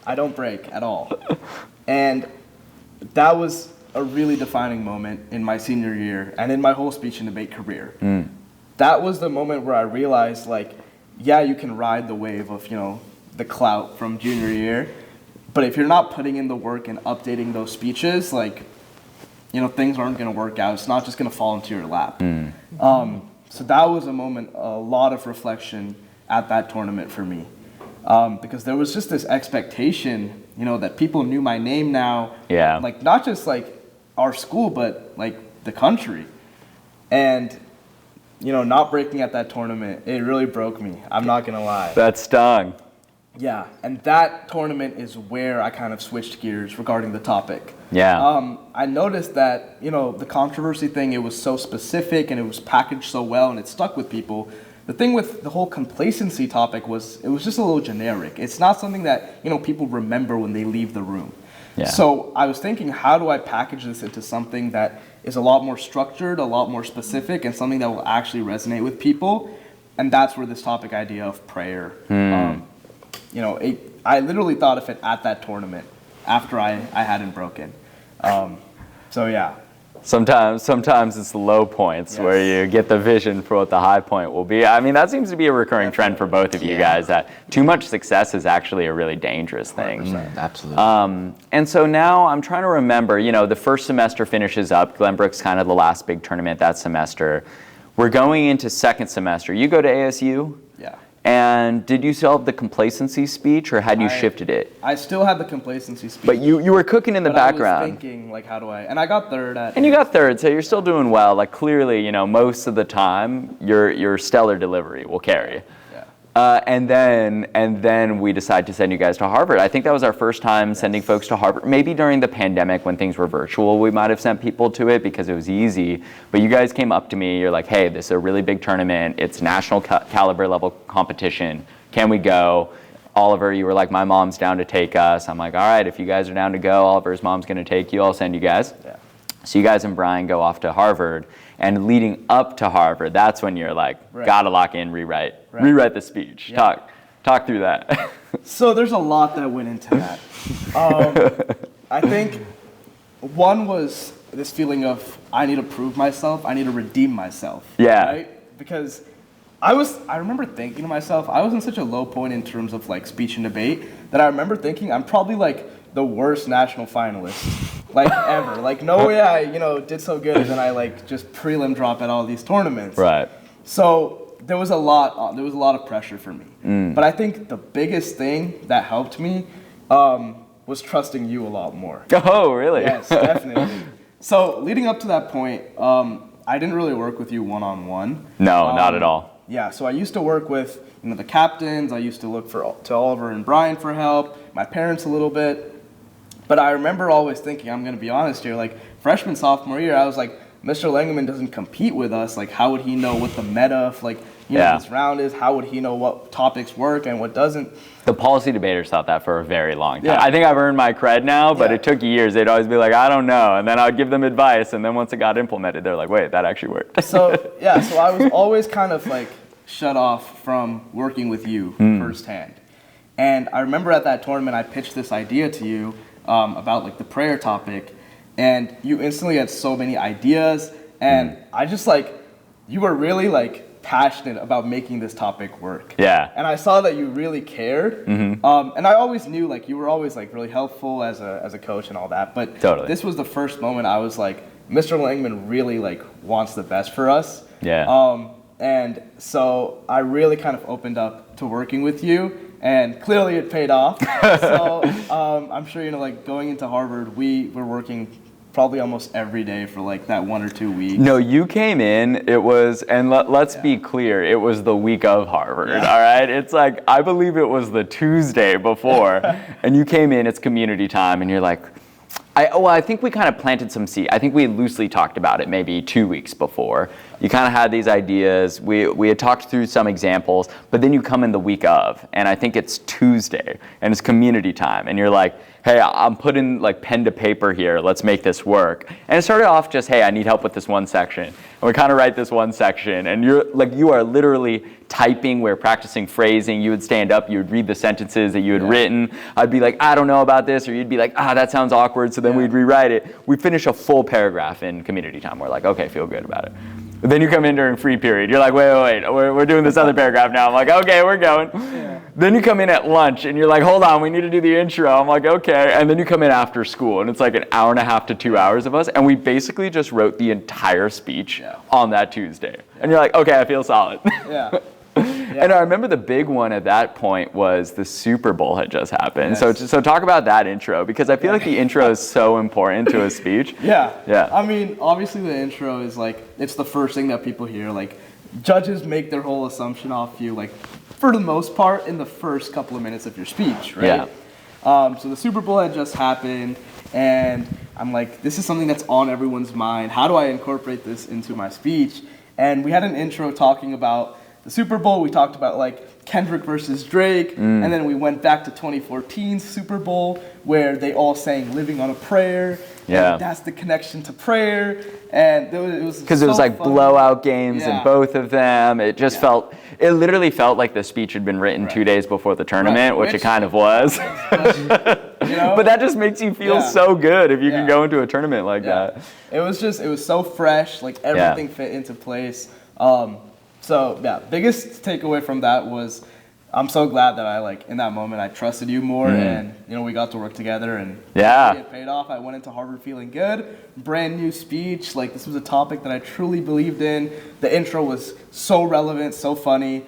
I don't break at all. And that was a really defining moment in my senior year and in my whole speech and debate career. That was the moment where I realized, you can ride the wave of, the clout from junior year. But if you're not putting in the work and updating those speeches, things aren't going to work out. It's not just going to fall into your lap. So that was a moment, a lot of reflection at that tournament for me. Because there was just this expectation, that people knew my name now. Yeah. Not just our school, but the country. And, not breaking at that tournament, it really broke me. I'm not going to lie. That stung. Yeah, and that tournament is where I kind of switched gears regarding the topic. Yeah. I noticed that, the controversy thing, it was so specific and it was packaged so well and it stuck with people. The thing with the whole complacency topic was, it was just a little generic. It's not something that, people remember when they leave the room. Yeah. So I was thinking, how do I package this into something that is a lot more structured, a lot more specific, and something that will actually resonate with people? And that's where this topic idea of prayer, I literally thought of it at that tournament after I hadn't broken. Sometimes it's the low points where you get the vision for what the high point will be. I mean, that seems to be a recurring trend for both of you guys, that too much success is actually a really dangerous thing. 100%. Absolutely. And so now I'm trying to remember, the first semester finishes up. Glenbrook's kind of the last big tournament that semester. We're going into second semester. You go to ASU? Yeah. And did you still have the complacency speech, or had you shifted it? I still had the complacency speech. But you were cooking in the background. I was thinking, how do I... And I got third at... And you got third, so you're still doing well. Clearly, most of the time, your stellar delivery will carry. Yeah. And then we decided to send you guys to Harvard. I think that was our first time sending folks to Harvard. Maybe during the pandemic when things were virtual, we might have sent people to it because it was easy. But you guys came up to me. You're like, hey, this is a really big tournament. It's national caliber level competition. Can we go? Oliver, you were like, my mom's down to take us. I'm like, all right, if you guys are down to go, Oliver's mom's going to take you. I'll send you guys. Yeah. So you guys and Brian go off to Harvard. And leading up to Harvard, that's when you're like, gotta lock in, rewrite the speech. Yeah. Talk through that. So there's a lot that went into that. I think one was this feeling of, I need to prove myself, I need to redeem myself. Yeah. Right? Because I remember thinking to myself, I was in such a low point in terms of speech and debate that I remember thinking I'm probably the worst national finalist. Ever. No way I, did so good and then I just prelim drop at all these tournaments. Right. So there was a lot of pressure for me. But I think the biggest thing that helped me was trusting you a lot more. Oh, really? Yes, definitely. So leading up to that point, I I didn't really work with you one-on-one. No, not at all. Yeah, so I used to work with the captains. I used to look to Oliver and Brian for help, my parents a little bit. But I remember always thinking, I'm going to be honest here, like freshman, sophomore year, I was like, Mr. Lengerman doesn't compete with us. Like, how would he know what the meta of this round is? How would he know what topics work and what doesn't? The policy debaters thought that for a very long time. Yeah. I think I've earned my cred now, but it took years. They'd always be like, I don't know. And then I'd give them advice. And then once it got implemented, they're like, wait, that actually worked. So I was always kind of like shut off from working with you firsthand. And I remember at that tournament, I pitched this idea to you about like the prayer topic. And you instantly had so many ideas. And I just you were really passionate about making this topic work. Yeah. And I saw that you really cared. And I always knew you were always really helpful as a coach and all that. But Totally. This was the first moment I was like, Mr. Langman really wants the best for us. Yeah. And so I really kind of opened up to working with you, and clearly it paid off. So I'm sure going into Harvard, we were working probably almost every day for that 1 or 2 weeks. No, you came in, it was, and let's be clear, it was the week of Harvard, all right? It's I believe it was the Tuesday before, and you came in, it's community time, and you're like, I think we kind of planted some seed. I think we loosely talked about it maybe 2 weeks before. You kind of had these ideas. We had talked through some examples, but then you come in the week of, and I think it's Tuesday, and it's community time, and you're like, hey, I'm putting pen to paper here. Let's make this work. And it started off just, hey, I need help with this one section. And we kind of write this one section, and you are literally typing. We're practicing phrasing. You would stand up. You would read the sentences that you had written. I'd be like, I don't know about this, or you'd be like, that sounds awkward. So then we'd rewrite it. We finish a full paragraph in community time. We're like, okay, feel good about it. But then you come in during free period. You're like, wait, we're doing this other paragraph now. I'm like, okay, we're going. Yeah. Then you come in at lunch, and you're like, hold on, we need to do the intro. I'm like, okay. And then you come in after school, and it's an hour and a half to 2 hours of us, and we basically just wrote the entire speech on that Tuesday. Yeah. And you're like, okay, I feel solid. Yeah. And I remember the big one at that point was the Super Bowl had just happened. Yes. So talk about that intro, because I feel like the intro is so important to a speech. Yeah. I mean, obviously the intro is it's the first thing that people hear. Judges make their whole assumption off you, for the most part, in the first couple of minutes of your speech, right? Yeah. So the Super Bowl had just happened, and I'm like, this is something that's on everyone's mind. How do I incorporate this into my speech? And we had an intro talking about the Super Bowl. We talked about Kendrick versus Drake, and then we went back to 2014's Super Bowl where they all sang "Living on a Prayer." Yeah, that's the connection to prayer, and it was because it was blowout games in both of them. It just it literally felt like the speech had been written 2 days before the tournament, which it kind of was. But that just makes you feel so good if you can go into a tournament like that. It was so fresh, everything fit into place. So biggest takeaway from that was I'm so glad that in that moment I trusted you more, and we got to work together, and it paid off. I went into Harvard feeling good, brand new speech. This was a topic that I truly believed in. The intro was so relevant, so funny,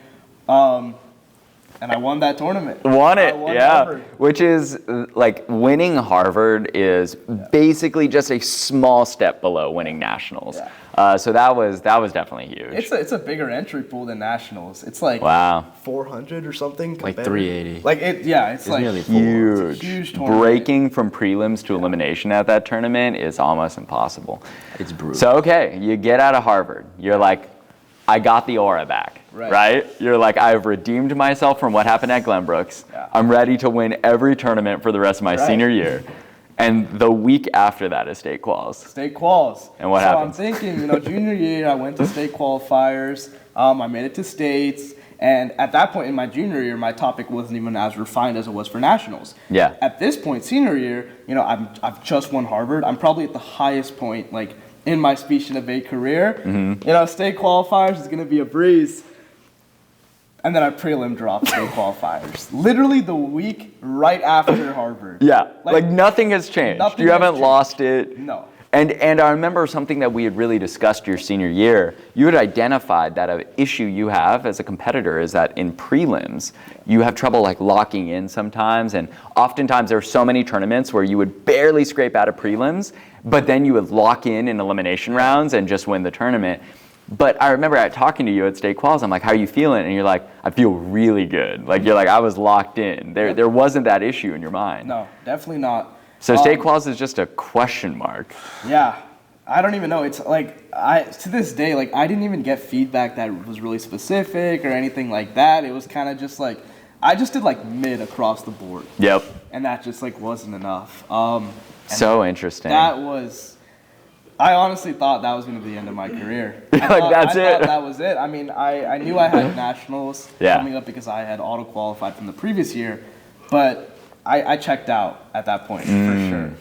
and I won that tournament. Won Harvard. Which is winning Harvard is basically just a small step below winning nationals. Yeah. So that was definitely huge. It's a bigger entry pool than nationals. It's 400 or something. 380. It's nearly huge. It's a huge tournament. Breaking from prelims to elimination at that tournament is almost impossible. It's brutal. So okay, you get out of Harvard. You're like, I got the aura back, right? You're like, I've redeemed myself from what happened at Glenbrooks. Yeah. I'm ready to win every tournament for the rest of my senior year. And the week after that is state quals. State quals. And what happens? So I'm thinking, junior year, I went to state qualifiers. I made it to states. And at that point in my junior year, my topic wasn't even as refined as it was for nationals. Yeah. At this point, senior year, I've just won Harvard. I'm probably at the highest point, in my speech and debate career. State qualifiers is going to be a breeze. And then I prelim dropped state qualifiers. Literally the week right after Harvard. Yeah, nothing has changed. You haven't lost it. No. And I remember something that we had really discussed your senior year. You had identified that an issue you have as a competitor is that in prelims, you have trouble like locking in sometimes. And oftentimes there are so many tournaments where you would barely scrape out of prelims, but then you would lock in elimination rounds and just win the tournament. But I remember talking to you at state quals, I'm like, how are you feeling? And you're like, I feel really good. Like, you're like, I was locked in. There wasn't that issue in your mind. No, definitely not. So state quals is just a question mark. Yeah, I don't even know. It's like, to this day, like, I didn't even get feedback that was really specific or anything like that. It was kind of just like, I just did like mid across the board. Yep. And that just like wasn't enough. So interesting. I honestly thought that was going to be the end of my career. Like, that's it? I thought that was it. I mean, I knew I had nationals coming up because I had auto-qualified from the previous year, but I checked out at that point, for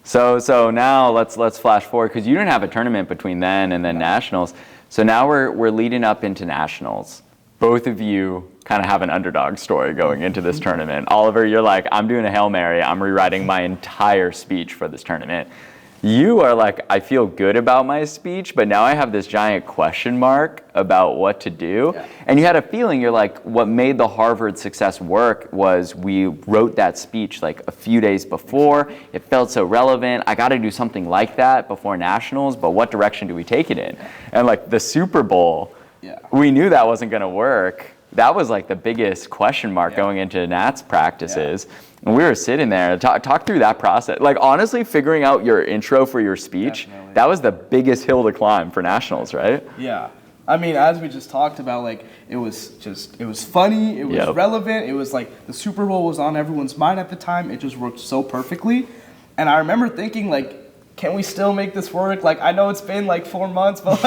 sure. So now let's flash forward, because you didn't have a tournament between then and then nationals. So now we're leading up into nationals. Both of you kind of have an underdog story going into this tournament. Oliver, you're like, I'm doing a Hail Mary. I'm rewriting my entire speech for this tournament. You are like, I feel good about my speech, but now I have this giant question mark about what to do. Yeah. And you had a feeling, you're like, what made the Harvard success work was we wrote that speech like a few days before. It felt so relevant. I got to do something like that before nationals, but what direction do we take it in? And like the Super Bowl, we knew that wasn't going to work. That was like the biggest question mark going into Nat's practices. And we were sitting there, talk through that process. Like, honestly, figuring out your intro for your speech, that was the biggest hill to climb for nationals, right? Yeah. I mean, as we just talked about, like, it was funny, it was relevant, it was like the Super Bowl was on everyone's mind at the time. It just worked so perfectly. And I remember thinking, like, can we still make this work? Like, I know it's been like 4 months, but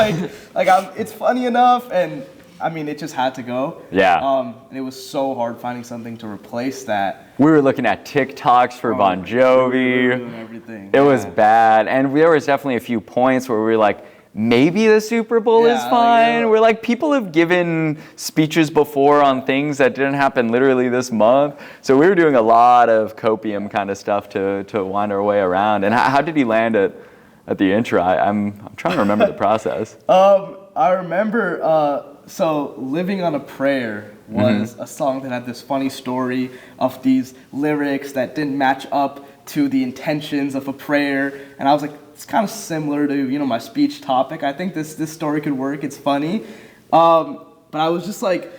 it's funny enough. And I mean, it just had to go. Yeah. And it was so hard finding something to replace that. We were looking at TikToks for Bon Jovi. And everything. It was bad. And there was definitely a few points where we were like, maybe the Super Bowl is fine. We're like, people have given speeches before on things that didn't happen literally this month. So we were doing a lot of copium kind of stuff to wind our way around. And how did he land at the intro? I'm trying to remember the process. I remember, so Living on a Prayer was a song that had this funny story of these lyrics that didn't match up to the intentions of a prayer. And I was like, it's kind of similar to, my speech topic. I think this story could work. It's funny. But I was just like,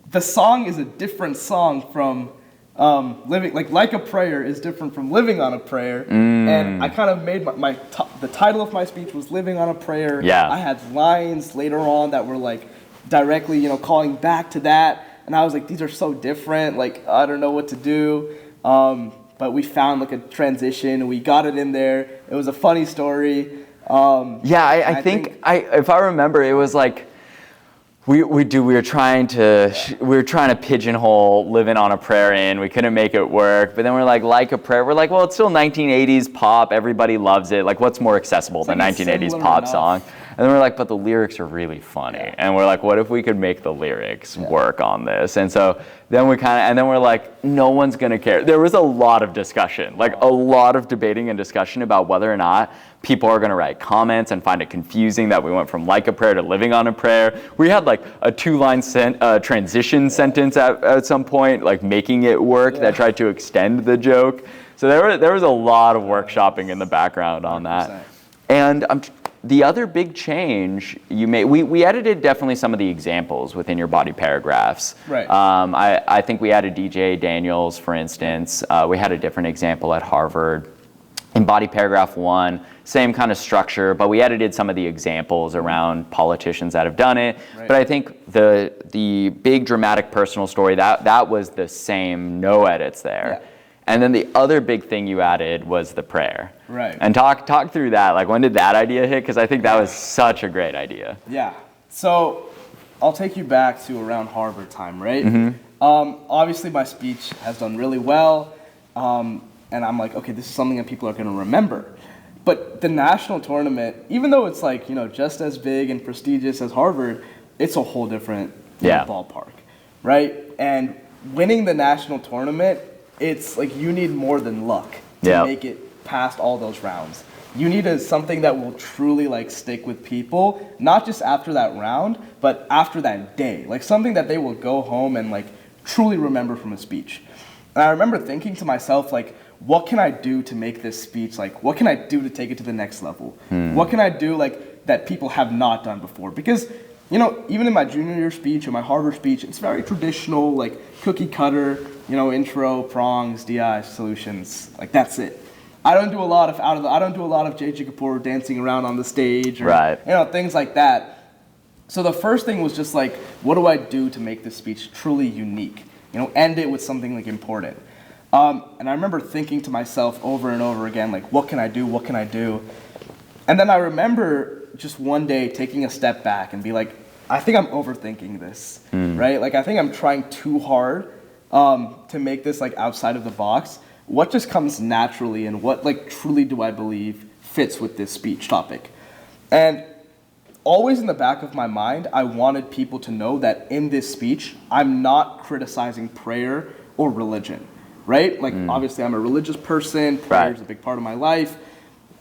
the song is a different song from living, like a Prayer is different from Living on a Prayer. And I kind of made the title of my speech was Living on a Prayer. Yeah. I had lines later on that were like directly, calling back to that. And I was like, these are so different. Like, I don't know what to do. But we found like a transition and we got it in there. It was a funny story. I think if I remember, it was like, we were trying to pigeonhole Living on a Prayer in. We couldn't make it work. But then we're like a Prayer. We're like, well, it's still 1980s pop. Everybody loves it. Like, what's more accessible than 1980s pop song? And then we're like, but the lyrics are really funny. Yeah. And we're like, what if we could make the lyrics work on this? And so then we're like, no one's gonna care. There was a lot of discussion, like a lot of debating and discussion about whether or not people are gonna write comments and find it confusing that we went from Like a Prayer to Living on a Prayer. We had like a 2-line transition sentence at some point, like making it work that tried to extend the joke. So there was a lot of workshopping in the background on that. 100%. And the other big change you made, we edited definitely some of the examples within your body paragraphs. Right. I think we added DJ Daniels, for instance. We had a different example at Harvard. In body paragraph 1, same kind of structure, but we edited some of the examples around politicians that have done it. Right. But I think the big dramatic personal story, that was the same, no edits there. Yeah. And then the other big thing you added was the prayer. Right. And talk through that. Like, when did that idea hit? Because I think that was such a great idea. Yeah. So I'll take you back to around Harvard time, right? Obviously, my speech has done really well. And I'm like, okay, this is something that people are going to remember. But the national tournament, even though it's like, just as big and prestigious as Harvard, it's a whole different ballpark, right? And winning the national tournament, it's like you need more than luck to make it past all those rounds. you need something that will truly like stick with people, not just after that round, but after that day. Like something that they will go home and like truly remember from a speech. And I remember thinking to myself, like, what can I do to make this speech, like, what can I do to take it to the next level? What can I do, like, that people have not done before? Because, you know, even in my junior year speech or my Harvard speech, it's very traditional, like, cookie cutter, you know, intro, prongs, DI, solutions, like, that's it. I don't do a lot of J.J. Kapoor dancing around on the stage or, you know, things like that. So the first thing was just like, what do I do to make this speech truly unique? You know, end it with something like important. And I remember thinking to myself over and over again, like, what can I do? What can I do? And then I remember just one day taking a step back and be like, I think I'm overthinking this, right? Like, I think I'm trying too hard to make this like outside of the box. What just comes naturally and what like truly do I believe fits with this speech topic? And always in the back of my mind, I wanted people to know that in this speech, I'm not criticizing prayer or religion, right? Like, obviously, I'm a religious person. Prayer is a big part of my life.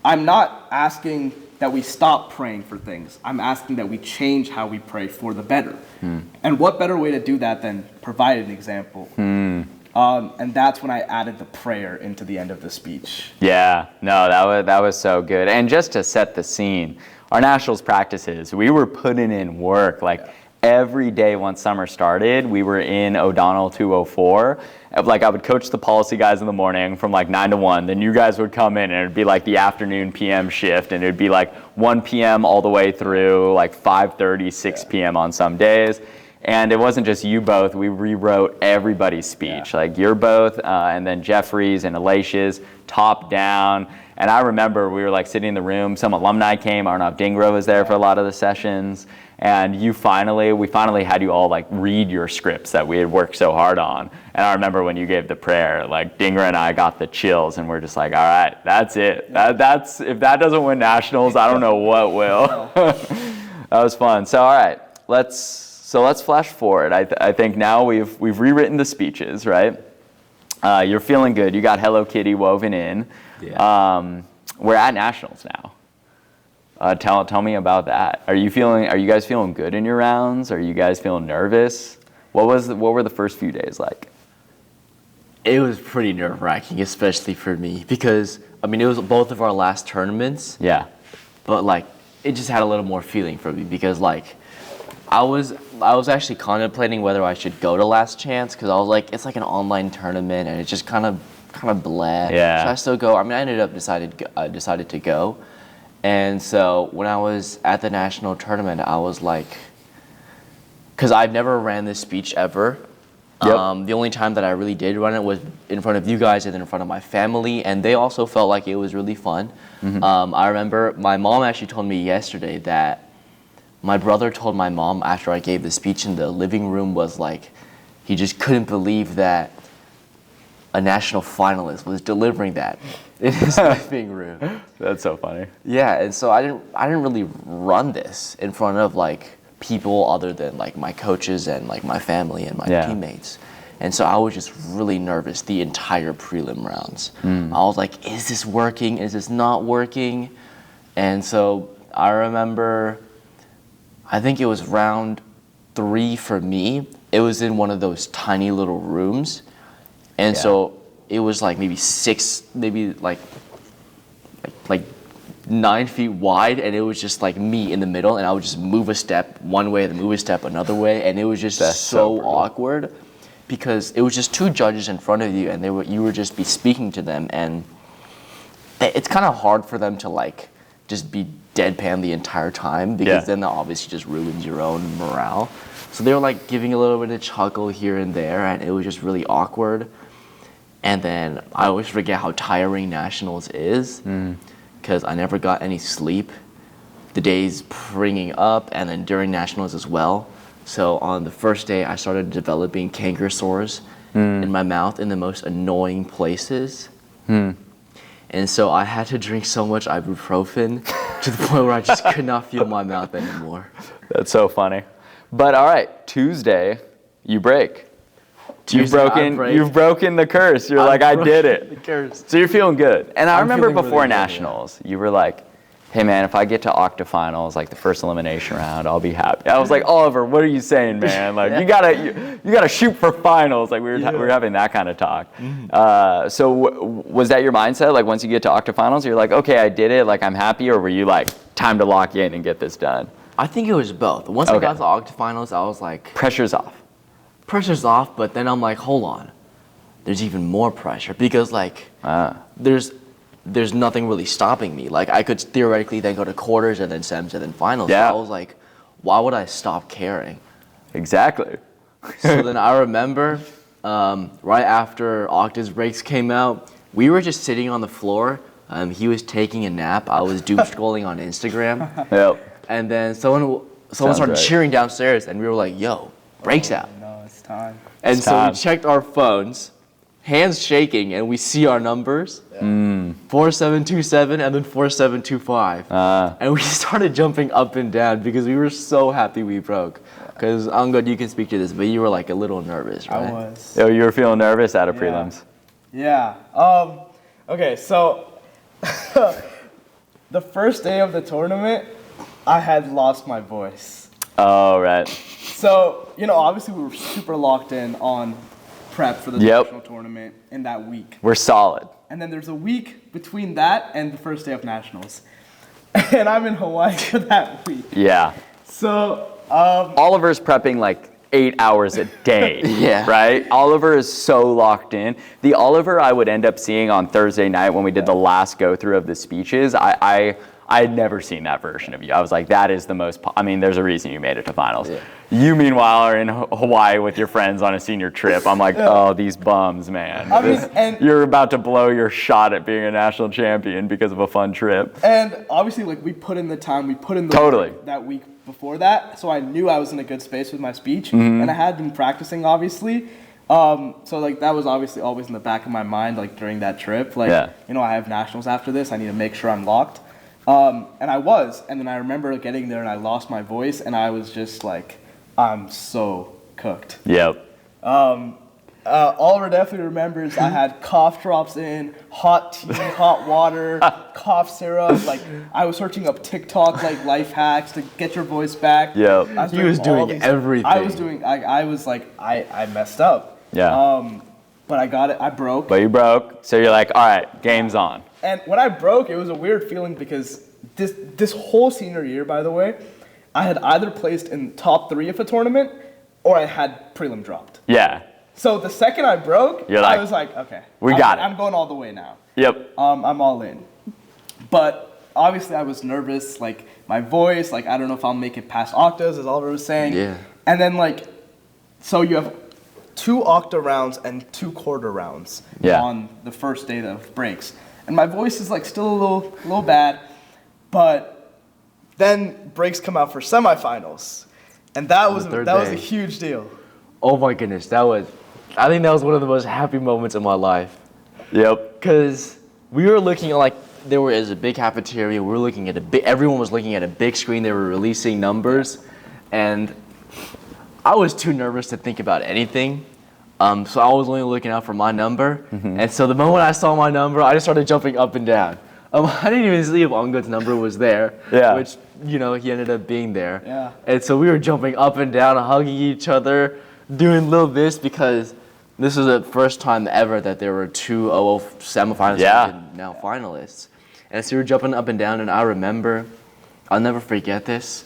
I'm not asking that we stop praying for things. I'm asking that we change how we pray for the better. And what better way to do that than provide an example? And that's when I added the prayer into the end of the speech. Yeah, no, that was so good. And just to set the scene, our nationals practices, we were putting in work. Like every day once summer started, we were in O'Donnell 204. Like I would coach the policy guys in the morning from like 9 to 1. Then you guys would come in and it'd be like the afternoon PM shift. And it'd be like 1 PM all the way through like 5:30, 6 PM on some days. And it wasn't just you both, we rewrote everybody's speech. Like your both, and then Jeffrey's and Alatia's, top down. And I remember we were like sitting in the room, some alumni came, Arnav Dingra was there for a lot of the sessions. And we finally had you all like read your scripts that we had worked so hard on. And I remember when you gave the prayer, like Dingra and I got the chills and we're just like, all right, that's it. That's if that doesn't win nationals, I don't know what will. That was fun. So all right, let's flash forward. I think now we've rewritten the speeches, right? You're feeling good. You got Hello Kitty woven in. Yeah. We're at nationals now. Tell me about that. Are you guys feeling good in your rounds? Are you guys feeling nervous? What were the first few days like? It was pretty nerve-wracking, especially for me, because I mean it was both of our last tournaments. Yeah. But like it just had a little more feeling for me because like I was actually contemplating whether I should go to Last Chance because I was like, it's like an online tournament and it's just kind of bleh. Yeah. Should I still go? I mean, I ended up decided to go, and so when I was at the national tournament, I was like, because I've never ran this speech ever. Yep. The only time that I really did run it was in front of you guys and then in front of my family, and they also felt like it was really fun. I remember my mom actually told me yesterday that my brother told my mom after I gave the speech in the living room was like, he just couldn't believe that a national finalist was delivering that in his living room. That's so funny. Yeah, and so I didn't really run this in front of like people other than like my coaches and like my family and my teammates. And so I was just really nervous the entire prelim rounds. I was like, is this working? Is this not working? And so I remember, I think it was round 3 for me. It was in one of those tiny little rooms. And so it was like maybe 9 feet wide, and it was just like me in the middle, and I would just move a step one way, then move a step another way, and it was just so awkward because it was just 2 judges in front of you, and you would just be speaking to them, and it's kind of hard for them to like just be deadpan the entire time because then that obviously just ruins your own morale. So they were like giving a little bit of chuckle here and there, and it was just really awkward. And then I always forget how tiring nationals is because I never got any sleep. The days bringing up and then during nationals as well. So on the first day, I started developing canker sores in my mouth in the most annoying places. And so I had to drink so much ibuprofen to the point where I just could not feel my mouth anymore. That's so funny. But all right, Tuesday, you break. You've broken the curse. You're like, I did it. The curse. So you're feeling good. And I remember feeling before really good, nationals, you were like, hey man, if I get to octafinals, like the first elimination round, I'll be happy. I was like, Oliver, what are you saying, man? Like you gotta shoot for finals. Like we were having that kind of talk. So was that your mindset? Like once you get to octafinals, you're like, okay, I did it. Like I'm happy, or were you like, time to lock in and get this done? I think it was both. Once I got to octafinals, I was like, pressure's off. Pressure's off, but then I'm like, hold on. There's even more pressure because like there's nothing really stopping me. Like I could theoretically then go to quarters and then semis and then finals. Yeah. So I was like, why would I stop caring? Exactly. So then I remember right after Octa's breaks came out, we were just sitting on the floor. He was taking a nap. I was doom scrolling on Instagram. Yep. And then someone started cheering downstairs, and we were like, yo, breaks out. No, it's time. And so we checked our phones, hands shaking, and we see our numbers, 4727 and then 4725. And we started jumping up and down because we were so happy we broke. Because Angad, you can speak to this, but you were like a little nervous, right? I was. Yo, you were feeling nervous out of prelims. Yeah. Okay, so the first day of the tournament, I had lost my voice. Oh, right. So, obviously we were super locked in on prep for the national tournament in that week. We're solid. And then there's a week between that and the first day of nationals. And I'm in Hawaii for that week. Yeah. So, Oliver's prepping like 8 hours a day. Yeah. Right? Oliver is so locked in. The Oliver I would end up seeing on Thursday night when we did the last go through of the speeches, I had never seen that version of you. I was like, that is the most, there's a reason you made it to finals. Yeah. You, meanwhile, are in Hawaii with your friends on a senior trip. I'm like, oh, these bums, man. and You're about to blow your shot at being a national champion because of a fun trip. And obviously, like, we put in the time, we put in the work that week before that, so I knew I was in a good space with my speech, and I had been practicing, obviously. So, like, that was obviously always in the back of my mind, like, during that trip. Like, I have nationals after this. I need to make sure I'm locked. And I was, and then I remember getting there and I lost my voice and I was just like, I'm so cooked. Yep. Oliver definitely remembers I had cough drops in, hot tea, hot water, cough syrup. Like I was searching up TikTok like life hacks to get your voice back. Yep. He was doing everything. I was like, I messed up. Yeah. But I got it, I broke. But you broke, so you're like, all right, game's on. And when I broke, it was a weird feeling because this whole senior year, by the way, I had either placed in top 3 of a tournament or I had prelim dropped. Yeah. So the second I broke, I was like, okay, we got it. I'm going all the way now. Yep. I'm all in. But obviously I was nervous, like my voice, like I don't know if I'll make it past octas, as Oliver was saying. Yeah. And then so you have 2 octa rounds and 2 quarter rounds on the first day of breaks. And my voice is like still a little bad, but then breaks come out for semifinals. And that was a huge deal. Oh my goodness, I think that was one of the most happy moments of my life. Yep. Because we were looking at like, there was a big cafeteria, we were looking at everyone was looking at a big screen, they were releasing numbers, and I was too nervous to think about anything. So I was only looking out for my number, and so the moment I saw my number, I just started jumping up and down. I didn't even see if Angad's number was there, which, he ended up being there. Yeah. And so we were jumping up and down, hugging each other, doing little this, because this was the first time ever that there were 2 OO semifinalists and now finalists. And so we were jumping up and down, and I remember, I'll never forget this,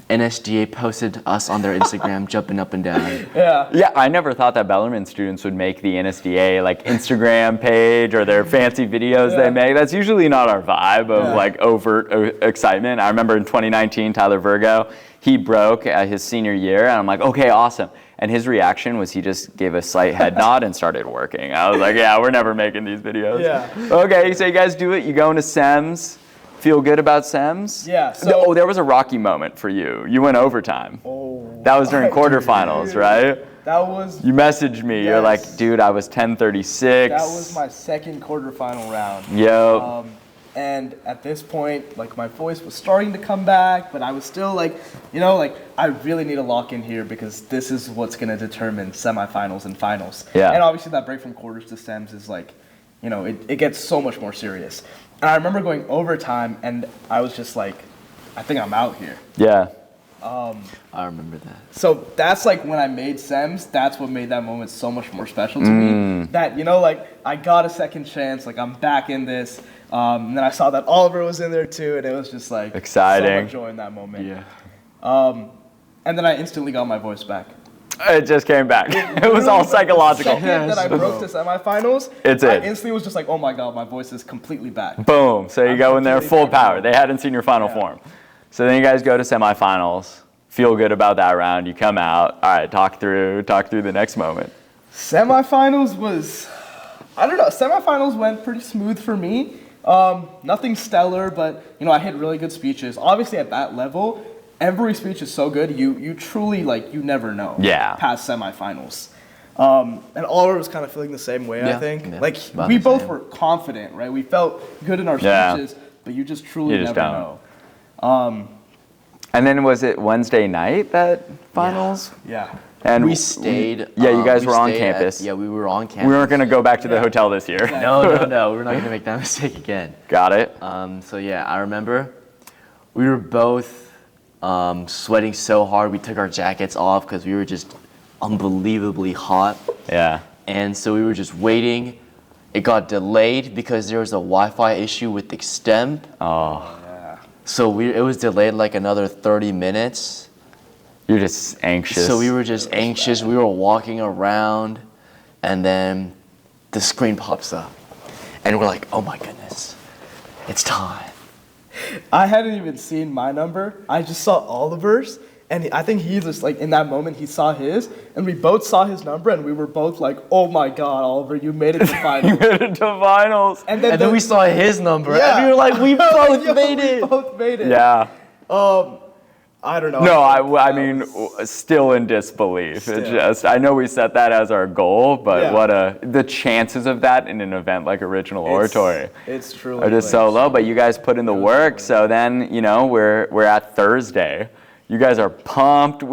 NSDA posted us on their Instagram jumping up and down. Yeah, I never thought that Bellarmine students would make the NSDA like Instagram page or their fancy videos they make. That's usually not our vibe of like overt excitement. I remember in 2019, Tyler Virgo, he broke his senior year, and I'm like, okay, awesome. And his reaction was he just gave a slight head nod and started working. I was like, yeah, we're never making these videos. Yeah. Okay, so you guys do it. You go into SEMS. Feel good about SEMS? Yeah. So, there was a rocky moment for you. You went overtime. Oh. That was during quarterfinals, right? That was. You messaged me. You're like, dude, I was 10:36. That was my second quarterfinal round. Yep. And at this point, like my voice was starting to come back, but I was still like, I really need to lock in here because this is what's going to determine semifinals and finals. Yeah. And obviously that break from quarters to sems is like, it gets so much more serious. And I remember going overtime and I was just like, I think I'm out here. Yeah. I remember that. So that's like when I made sems, that's what made that moment so much more special to me. That, I got a second chance, like I'm back in this. And then I saw that Oliver was in there too, and it was just like exciting. So much joy in that moment. Yeah. And then I instantly got my voice back. It just came back. It was all psychological. The second that I broke to semifinals, I instantly was just like, oh my God, my voice is completely back. Boom. So you go in there full power. They hadn't seen your final form. So then you guys go to semifinals. Feel good about that round. You come out. All right, talk through the next moment. Semifinals was, I don't know. Semifinals went pretty smooth for me. Nothing stellar, but I hit really good speeches. Obviously, at that level, every speech is so good. You truly you never know. Yeah. Past semifinals, and Oliver was kind of feeling the same way. I think we both were confident, right? We felt good in our speeches, but you just truly never know. And then was it Wednesday night that finals? Yeah. And we stayed. Yeah, you guys were on campus. We were on campus. We weren't going to go back to the hotel this year. No. We're not going to make that mistake again. Got it. So yeah, I remember we were both sweating so hard. We took our jackets off because we were just unbelievably hot. Yeah. And so we were just waiting. It got delayed because there was a Wi-Fi issue with the stem. Oh. So it was delayed like another 30 minutes. You're just anxious. So we were just anxious. We were walking around, and then the screen pops up. And we're like, oh my goodness, it's time. I hadn't even seen my number. I just saw Oliver's. And I think he just, in that moment, he saw his. And we both saw his number, and we were both like, oh my God, Oliver, you made it to finals. You made it to finals. And then we saw his number, and we were like, we both made it. We both made it. Yeah. I don't know. No, I mean, still in disbelief. It's just, I know we set that as our goal, but the chances of that in an event like Original Oratory it's truly are just so low. But you guys put in the work, so then we're at Thursday. You guys are pumped.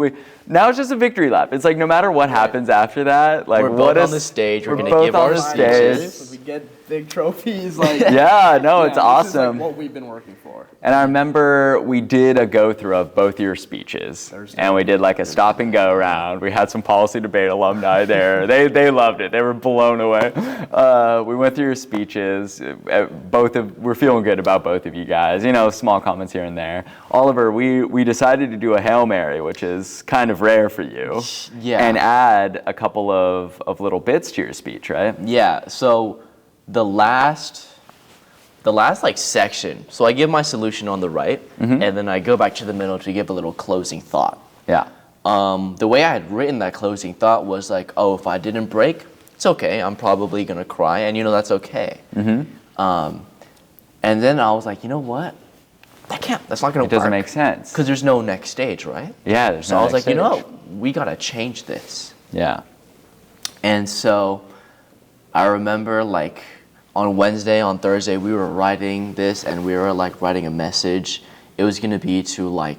Now it's just a victory lap. It's like no matter what happens after that, we're both on the stage. We're gonna give our speeches. We get big trophies. Yeah, no, it's awesome. This is what we've been working for. And I remember we did a go-through of both your speeches. And we did a stop and go round. We had some policy debate alumni there. They loved it. They were blown away. We went through your speeches. We're feeling good about both of you guys. Small comments here and there. Oliver, we decided to do a Hail Mary, which is kind of rare for you. Yeah. And add a couple of little bits to your speech, right? Yeah. So the last section, so I give my solution on the right, and then I go back to the middle to give a little closing thought. Yeah. The way I had written that closing thought was like, oh, if I didn't break, it's okay. I'm probably gonna cry, and that's okay. And then I was like, you know what? That's not gonna work. It doesn't make sense. Because there's no next stage, right? Yeah, there's so no I was next like, stage. we gotta change this. Yeah. And so I remember on Wednesday, on Thursday, we were writing this, and we were writing a message. It was gonna be to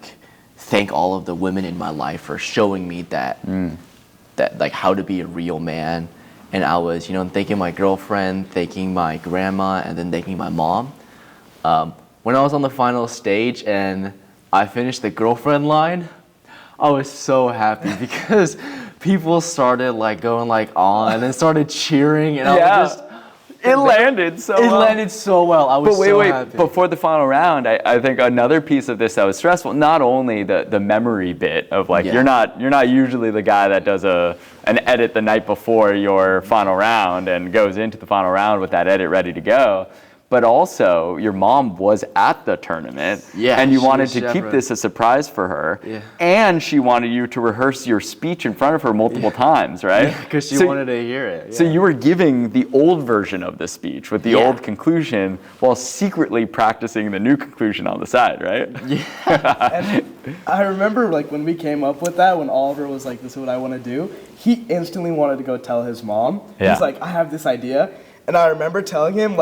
thank all of the women in my life for showing me that how to be a real man. And I was, thanking my girlfriend, thanking my grandma, and then thanking my mom. When I was on the final stage and I finished the girlfriend line, I was so happy because people started going on and started cheering, and I was just. It landed so well. It landed so well. I was so happy. Before the final round, I think another piece of this that was stressful, not only the memory bit of you're not usually the guy that does an edit the night before your final round and goes into the final round with that edit ready to go, but also your mom was at the tournament, and you wanted to keep this a surprise for her, and she wanted you to rehearse your speech in front of her multiple times, right? Yeah, because she wanted to hear it. Yeah. So you were giving the old version of the speech with the old conclusion while secretly practicing the new conclusion on the side, right? Yeah. And I remember when we came up with that, when Oliver was like, this is what I want to do, he instantly wanted to go tell his mom. He's like, I have this idea. And I remember telling him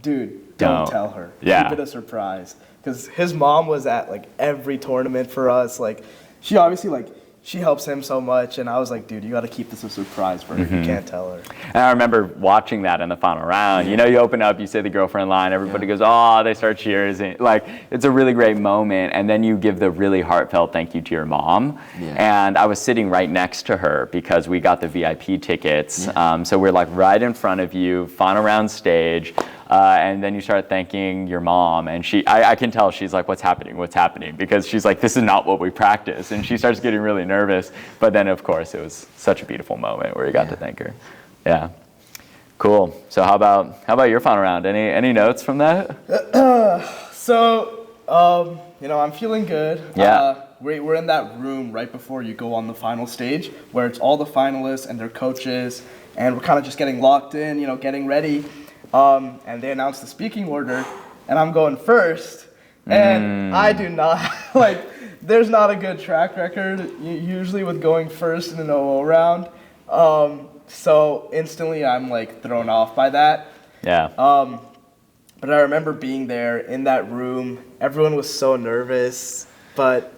dude, don't tell her. Yeah. Keep it a surprise. Because his mom was at like every tournament for us. Like, she obviously like, she helps him so much, and I was like, dude, you got to keep this a surprise for her. You can't tell her. And I remember watching that in the final round. You know, you open up, you say the girlfriend line, everybody goes, oh, they start cheers. And, like, it's a really great moment. And then you give the really heartfelt thank you to your mom. Yeah. And I was sitting right next to her because we got the VIP tickets. So we're like right in front of you, final round stage. And then you start thanking your mom, and I can tell she's like, what's happening? Because she's like, this is not what we practice. And she starts getting really nervous. But then, of course, it was such a beautiful moment where you got to thank her. Yeah. Cool. So how about your final round? Any notes from that? So, you know, I'm feeling good. Yeah. We're in that room right before you go on the final stage where it's all the finalists and their coaches, and we're kind of just getting locked in, you know, getting ready. And they announced the speaking order, and I'm going first, and I do not, like, there's not a good track record usually with going first in an OO round, so instantly I'm, like, thrown off by that. Yeah. But I remember being there in that room, everyone was so nervous, but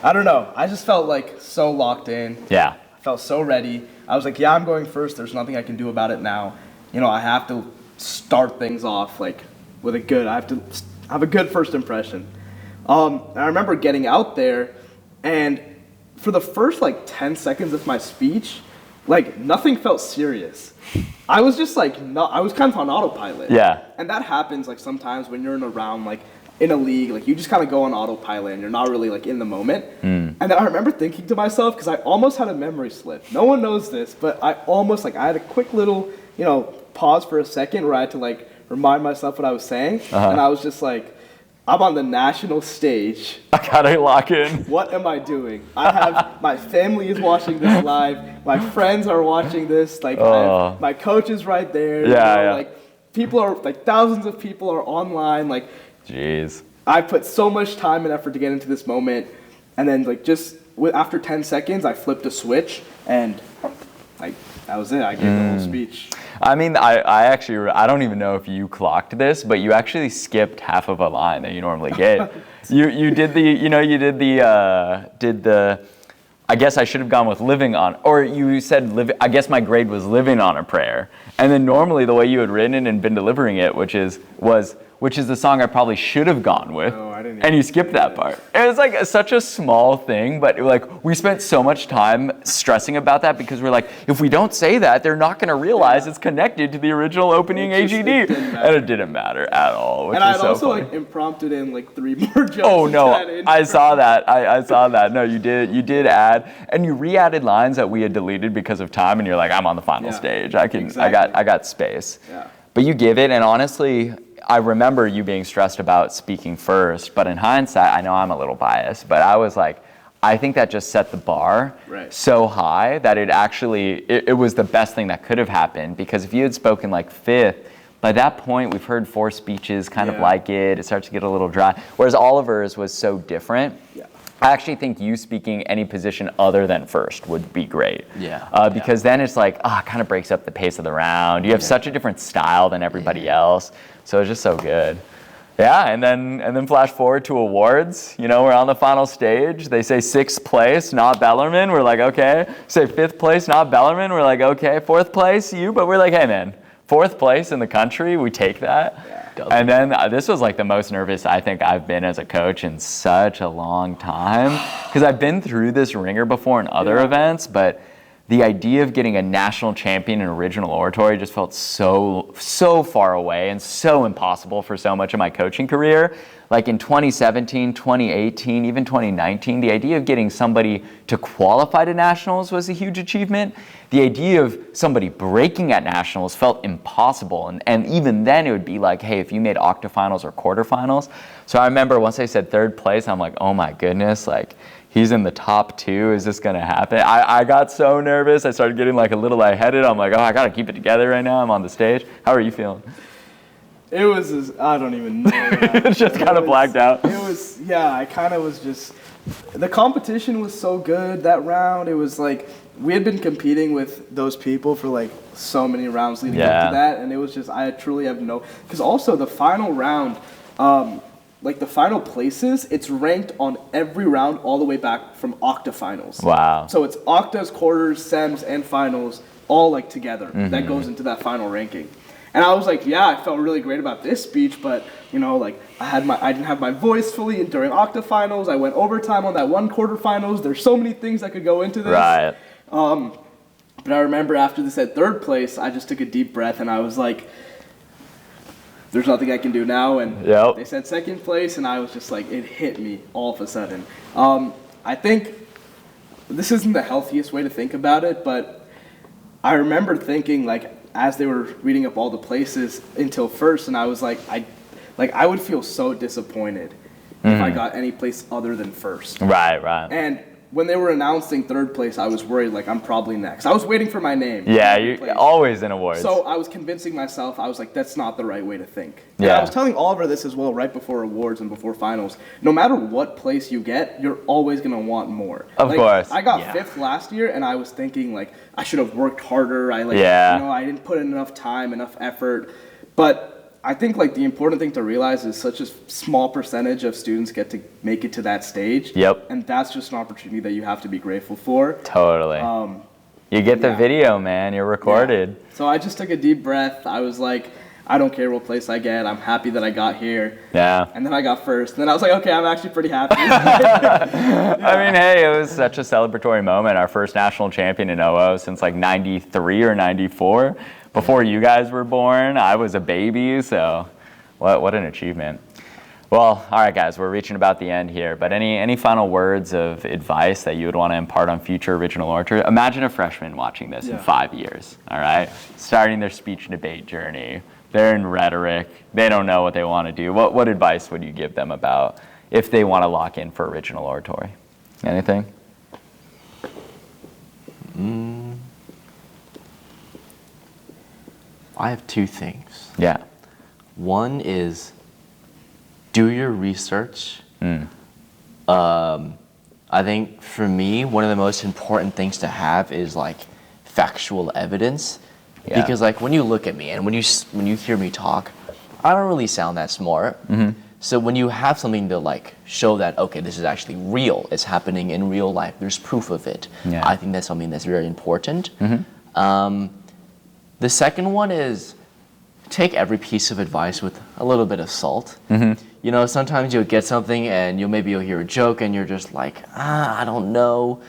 I don't know, I just felt, like, so locked in. Yeah. I felt so ready. I was like, yeah, I'm going first, there's nothing I can do about it now. You know, I have to start things off like with I have to have a good first impression. And I remember getting out there, and for the first like 10 seconds of my speech, like nothing felt serious. I was just like, I was kind of on autopilot. Yeah. And that happens like sometimes when you're in a round, like in a league, like you just kind of go on autopilot and you're not really like in the moment. And then I remember thinking to myself, because I almost had a memory slip. No one knows this, but I had a quick little, you know, pause for a second where I had to like remind myself what I was saying, and I was just like, I'm on the national stage. I gotta lock in. What am I doing? I have my family is watching this live. My friends are watching this. Like my coach is right there. Yeah. Like people are like thousands of people are online. Like, jeez. I put so much time and effort to get into this moment, and then like just after 10 seconds, I flipped a switch and like. That was it. I gave the whole speech. I mean, I don't even know if you clocked this, but you actually skipped half of a line that you normally get. you did the, I guess I should have gone with living on, or you said, I guess my grade was living on a prayer. And then normally the way you had written it and been delivering it, which is the song I probably should have gone with. Oh, I didn't and you skipped that part. It was like such a small thing, but like we spent so much time stressing about that because we're like, if we don't say that, they're not going to realize it's connected to the original opening AGD. And it didn't matter at all, which and was I'd so also funny. like impromptu in like 3 more jokes. Oh no, I saw that. that. I saw that. No, you did add, and you re-added lines that we had deleted because of time, and you're like, I'm on the final stage. I got space. Yeah. But you give it, and honestly, I remember you being stressed about speaking first, but in hindsight, I know I'm a little biased, but I was like, I think that just set the bar so high that it was the best thing that could have happened, because if you had spoken like fifth, by that point, we've heard 4 speeches kind of like it starts to get a little dry, whereas Oliver's was so different. Yeah. I actually think you speaking any position other than first would be great. Yeah. Because then it's like, it kind of breaks up the pace of the round. You have such a different style than everybody else. So it's just so good. Yeah, and then flash forward to awards. You know, we're on the final stage. They say 6th place, not Bellarmine. We're like, okay. Say 5th place, not Bellarmine. We're like, okay. 4th place, you. But we're like, hey, man, 4th place in the country. We take that. Yeah. And then this was like the most nervous I think I've been as a coach in such a long time. Because I've been through this ringer before in other events, but the idea of getting a national champion in original oratory just felt so far away and so impossible for so much of my coaching career. Like in 2017, 2018, even 2019, the idea of getting somebody to qualify to nationals was a huge achievement. The idea of somebody breaking at nationals felt impossible. And even then it would be like, hey, if you made octafinals or quarterfinals. So I remember once I said 3rd place, I'm like, oh my goodness, like he's in the top 2. Is this gonna happen? I got so nervous. I started getting like a little lightheaded. I'm like, I gotta keep it together right now. I'm on the stage. How are you feeling? It was, I don't even know. It's just kind of blacked out. It was, I kind of was just The competition was so good that round. It was like we had been competing with those people for like so many rounds leading up to that, and it was just I truly have no. Because also the final round, like the final places, it's ranked on every round all the way back from octafinals. Wow. So it's octas, quarters, sems, and finals all like together. That goes into that final ranking. And I was like, yeah, I felt really great about this speech, but you know, like I didn't have my voice fully during octafinals. I went overtime on that one quarterfinals. There's so many things that could go into this. Right. But I remember after they said third place, I just took a deep breath and I was like, there's nothing I can do now. And they said second place, and I was just like, it hit me all of a sudden. I think this isn't the healthiest way to think about it, but I remember thinking like, as they were reading up all the places until first, and I was like, I would feel so disappointed if I got any place other than first. Right. And when they were announcing third place, I was worried like I'm probably next. I was waiting for my name. Yeah, you're always in awards. So I was convincing myself, I was like, that's not the right way to think. Yeah. And I was telling Oliver this as well right before awards and before finals. No matter what place you get, you're always going to want more. Of course. I got fifth last year, and I was thinking like I should have worked harder. I didn't put in enough time, enough effort. But I think like the important thing to realize is such a small percentage of students get to make it to that stage. Yep. And that's just an opportunity that you have to be grateful for. Totally. You get the video, man. You're recorded. Yeah. So I just took a deep breath. I was like, I don't care what place I get. I'm happy that I got here. Yeah. And then I got first. And then I was like, okay, I'm actually pretty happy. I mean, hey, it was such a celebratory moment. Our first national champion in OO since like 93 or 94. Before you guys were born, I was a baby, so what an achievement. Well, all right, guys, we're reaching about the end here, but any final words of advice that you would want to impart on future original oratory? Imagine a freshman watching this in 5 years, all right? Starting their speech and debate journey. They're in rhetoric. They don't know what they want to do. What advice would you give them about if they want to lock in for original oratory? Anything? I have two things. Yeah. One is do your research. I think for me, one of the most important things to have is like factual evidence. Yeah. Because like when you look at me and when you hear me talk, I don't really sound that smart. So when you have something to like show that, okay, this is actually real, it's happening in real life, there's proof of it. Yeah. I think that's something that's very important. The second one is take every piece of advice with a little bit of salt. You know, sometimes you'll get something and you'll hear a joke and you're just like, I don't know.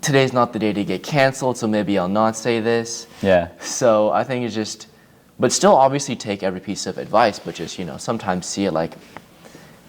Today's not the day to get canceled, so maybe I'll not say this. Yeah. So I think it's just, but still obviously take every piece of advice, but just, you know, sometimes see it like,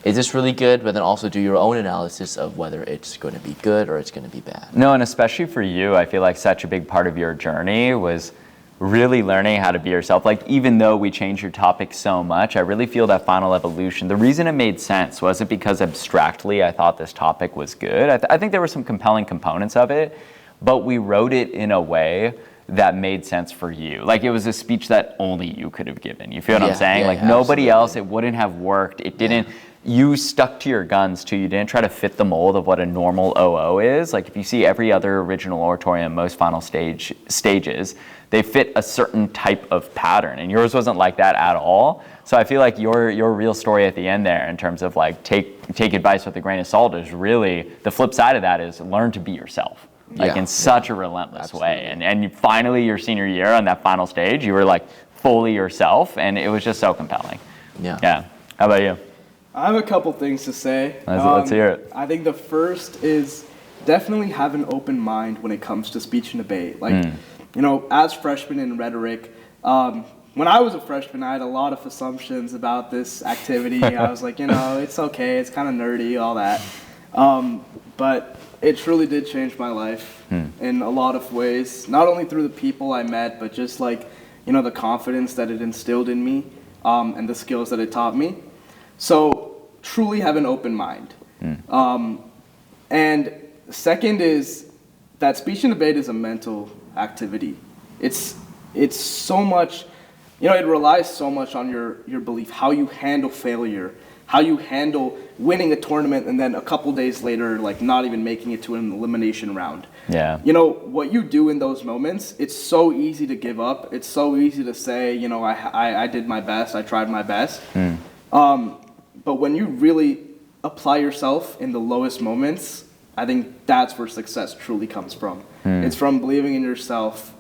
is this really good? But then also do your own analysis of whether it's going to be good or it's going to be bad. No, and especially for you, I feel like such a big part of your journey was really learning how to be yourself. Like, even though we changed your topic so much, I really feel that final evolution. The reason it made sense wasn't because abstractly I thought this topic was good. I think there were some compelling components of it, but we wrote it in a way that made sense for you. Like, it was a speech that only you could have given. You feel what I'm saying? Like, nobody else, it wouldn't have worked. It didn't. You stuck to your guns too. You didn't try to fit the mold of what a normal OO is. Like, if you see every other original oratory and most final stages, they fit a certain type of pattern, and yours wasn't like that at all. So I feel like your real story at the end there, in terms of like take advice with a grain of salt, is really the flip side of that is learn to be yourself, like in such a relentless way. And you, finally your senior year on that final stage, you were like fully yourself, and it was just so compelling. Yeah. How about you? I have a couple things to say. Let's hear it. I think the first is definitely have an open mind when it comes to speech and debate. Like, you know, as freshmen in rhetoric, when I was a freshman, I had a lot of assumptions about this activity. I was like, you know, it's okay, it's kind of nerdy, all that. But it truly did change my life in a lot of ways, not only through the people I met, but just like, you know, the confidence that it instilled in me and the skills that it taught me. So truly have an open mind. And second is that speech and debate is a mental activity. It's so much, you know, it relies so much on your belief, how you handle failure, how you handle winning a tournament and then a couple days later, like not even making it to an elimination round. Yeah. You know, what you do in those moments, it's so easy to give up. It's so easy to say, you know, I did my best, I tried my best. But when you really apply yourself in the lowest moments, I think that's where success truly comes from. It's from believing in yourself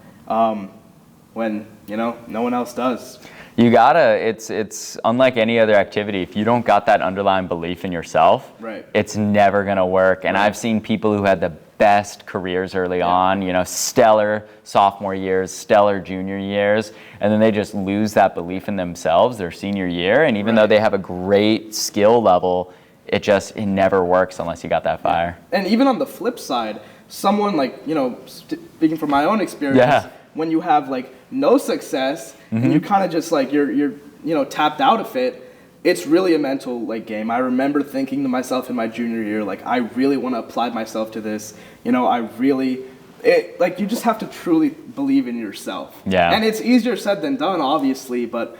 when, you know, no one else does. You gotta, it's unlike any other activity. If you don't got that underlying belief in yourself, Right. it's never gonna work. And Right. I've seen people who had the best careers early on, you know, stellar sophomore years, stellar junior years, and then they just lose that belief in themselves their senior year. And even though they have a great skill level, it never works unless you got that fire. And even on the flip side, someone like, you know, speaking from my own experience, Yeah. when you have like no success and you kind of just like you're you know, tapped out of it, it's really a mental like game. I remember thinking to myself in my junior year, like, I really want to apply myself to this. You know, like, you just have to truly believe in yourself. Yeah. And it's easier said than done, obviously, but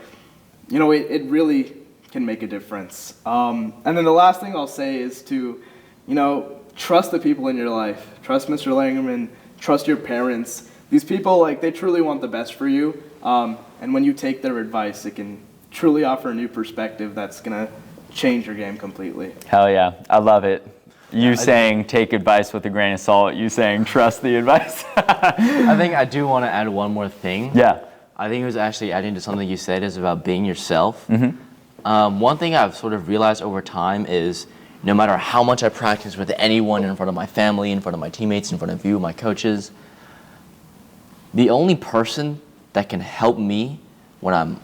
you know, it really can make a difference. And then the last thing I'll say is to, you know, trust the people in your life. Trust Mr. Langerman. Trust your parents. These people, like, they truly want the best for you. And when you take their advice, it can truly offer a new perspective that's going to change your game completely. Hell yeah, I love it. You saying take advice with a grain of salt, you saying trust the advice. I think I do want to add one more thing. Yeah. I think it was actually adding to something you said is about being yourself. One thing I've sort of realized over time is no matter how much I practice with anyone, in front of my family, in front of my teammates, in front of you, my coaches, the only person that can help me when I'm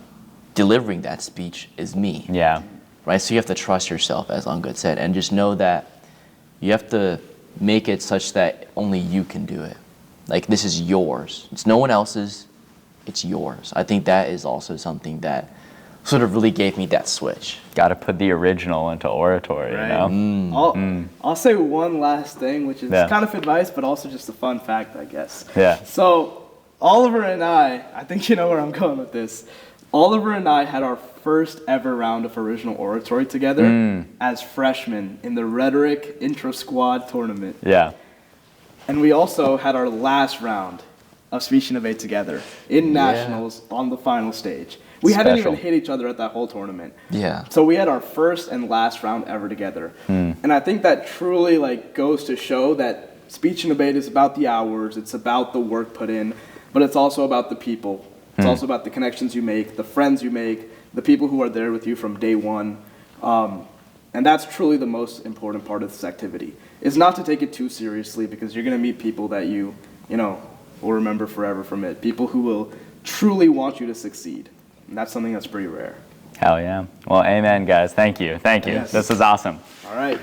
delivering that speech is me. Yeah. Right? So you have to trust yourself, as Angad said, and just know that you have to make it such that only you can do it. Like, this is yours. It's no one else's. It's yours. I think that is also something that sort of really gave me that switch. Got to put the original into oratory, you know? I'll say one last thing, which is Yeah. kind of advice, but also just a fun fact, I guess. Yeah. So Oliver and I think you know where I'm going with this. Oliver and I had our first ever round of original oratory together as freshmen in the Rhetoric Intro Squad tournament. Yeah. And we also had our last round of Speech Innovate together in nationals on the final stage. We hadn't even hit each other at that whole tournament. Yeah. So we had our first and last round ever together. And I think that truly like goes to show that Speech Innovate is about the hours, it's about the work put in, but it's also about the people. It's also about the connections you make, the friends you make, the people who are there with you from day one. And that's truly the most important part of this activity, is not to take it too seriously, because you're going to meet people that you know, will remember forever from it. People who will truly want you to succeed. And that's something that's pretty rare. Hell yeah. Well, amen, guys. Thank you. Thank you. Yes. This is awesome. All right.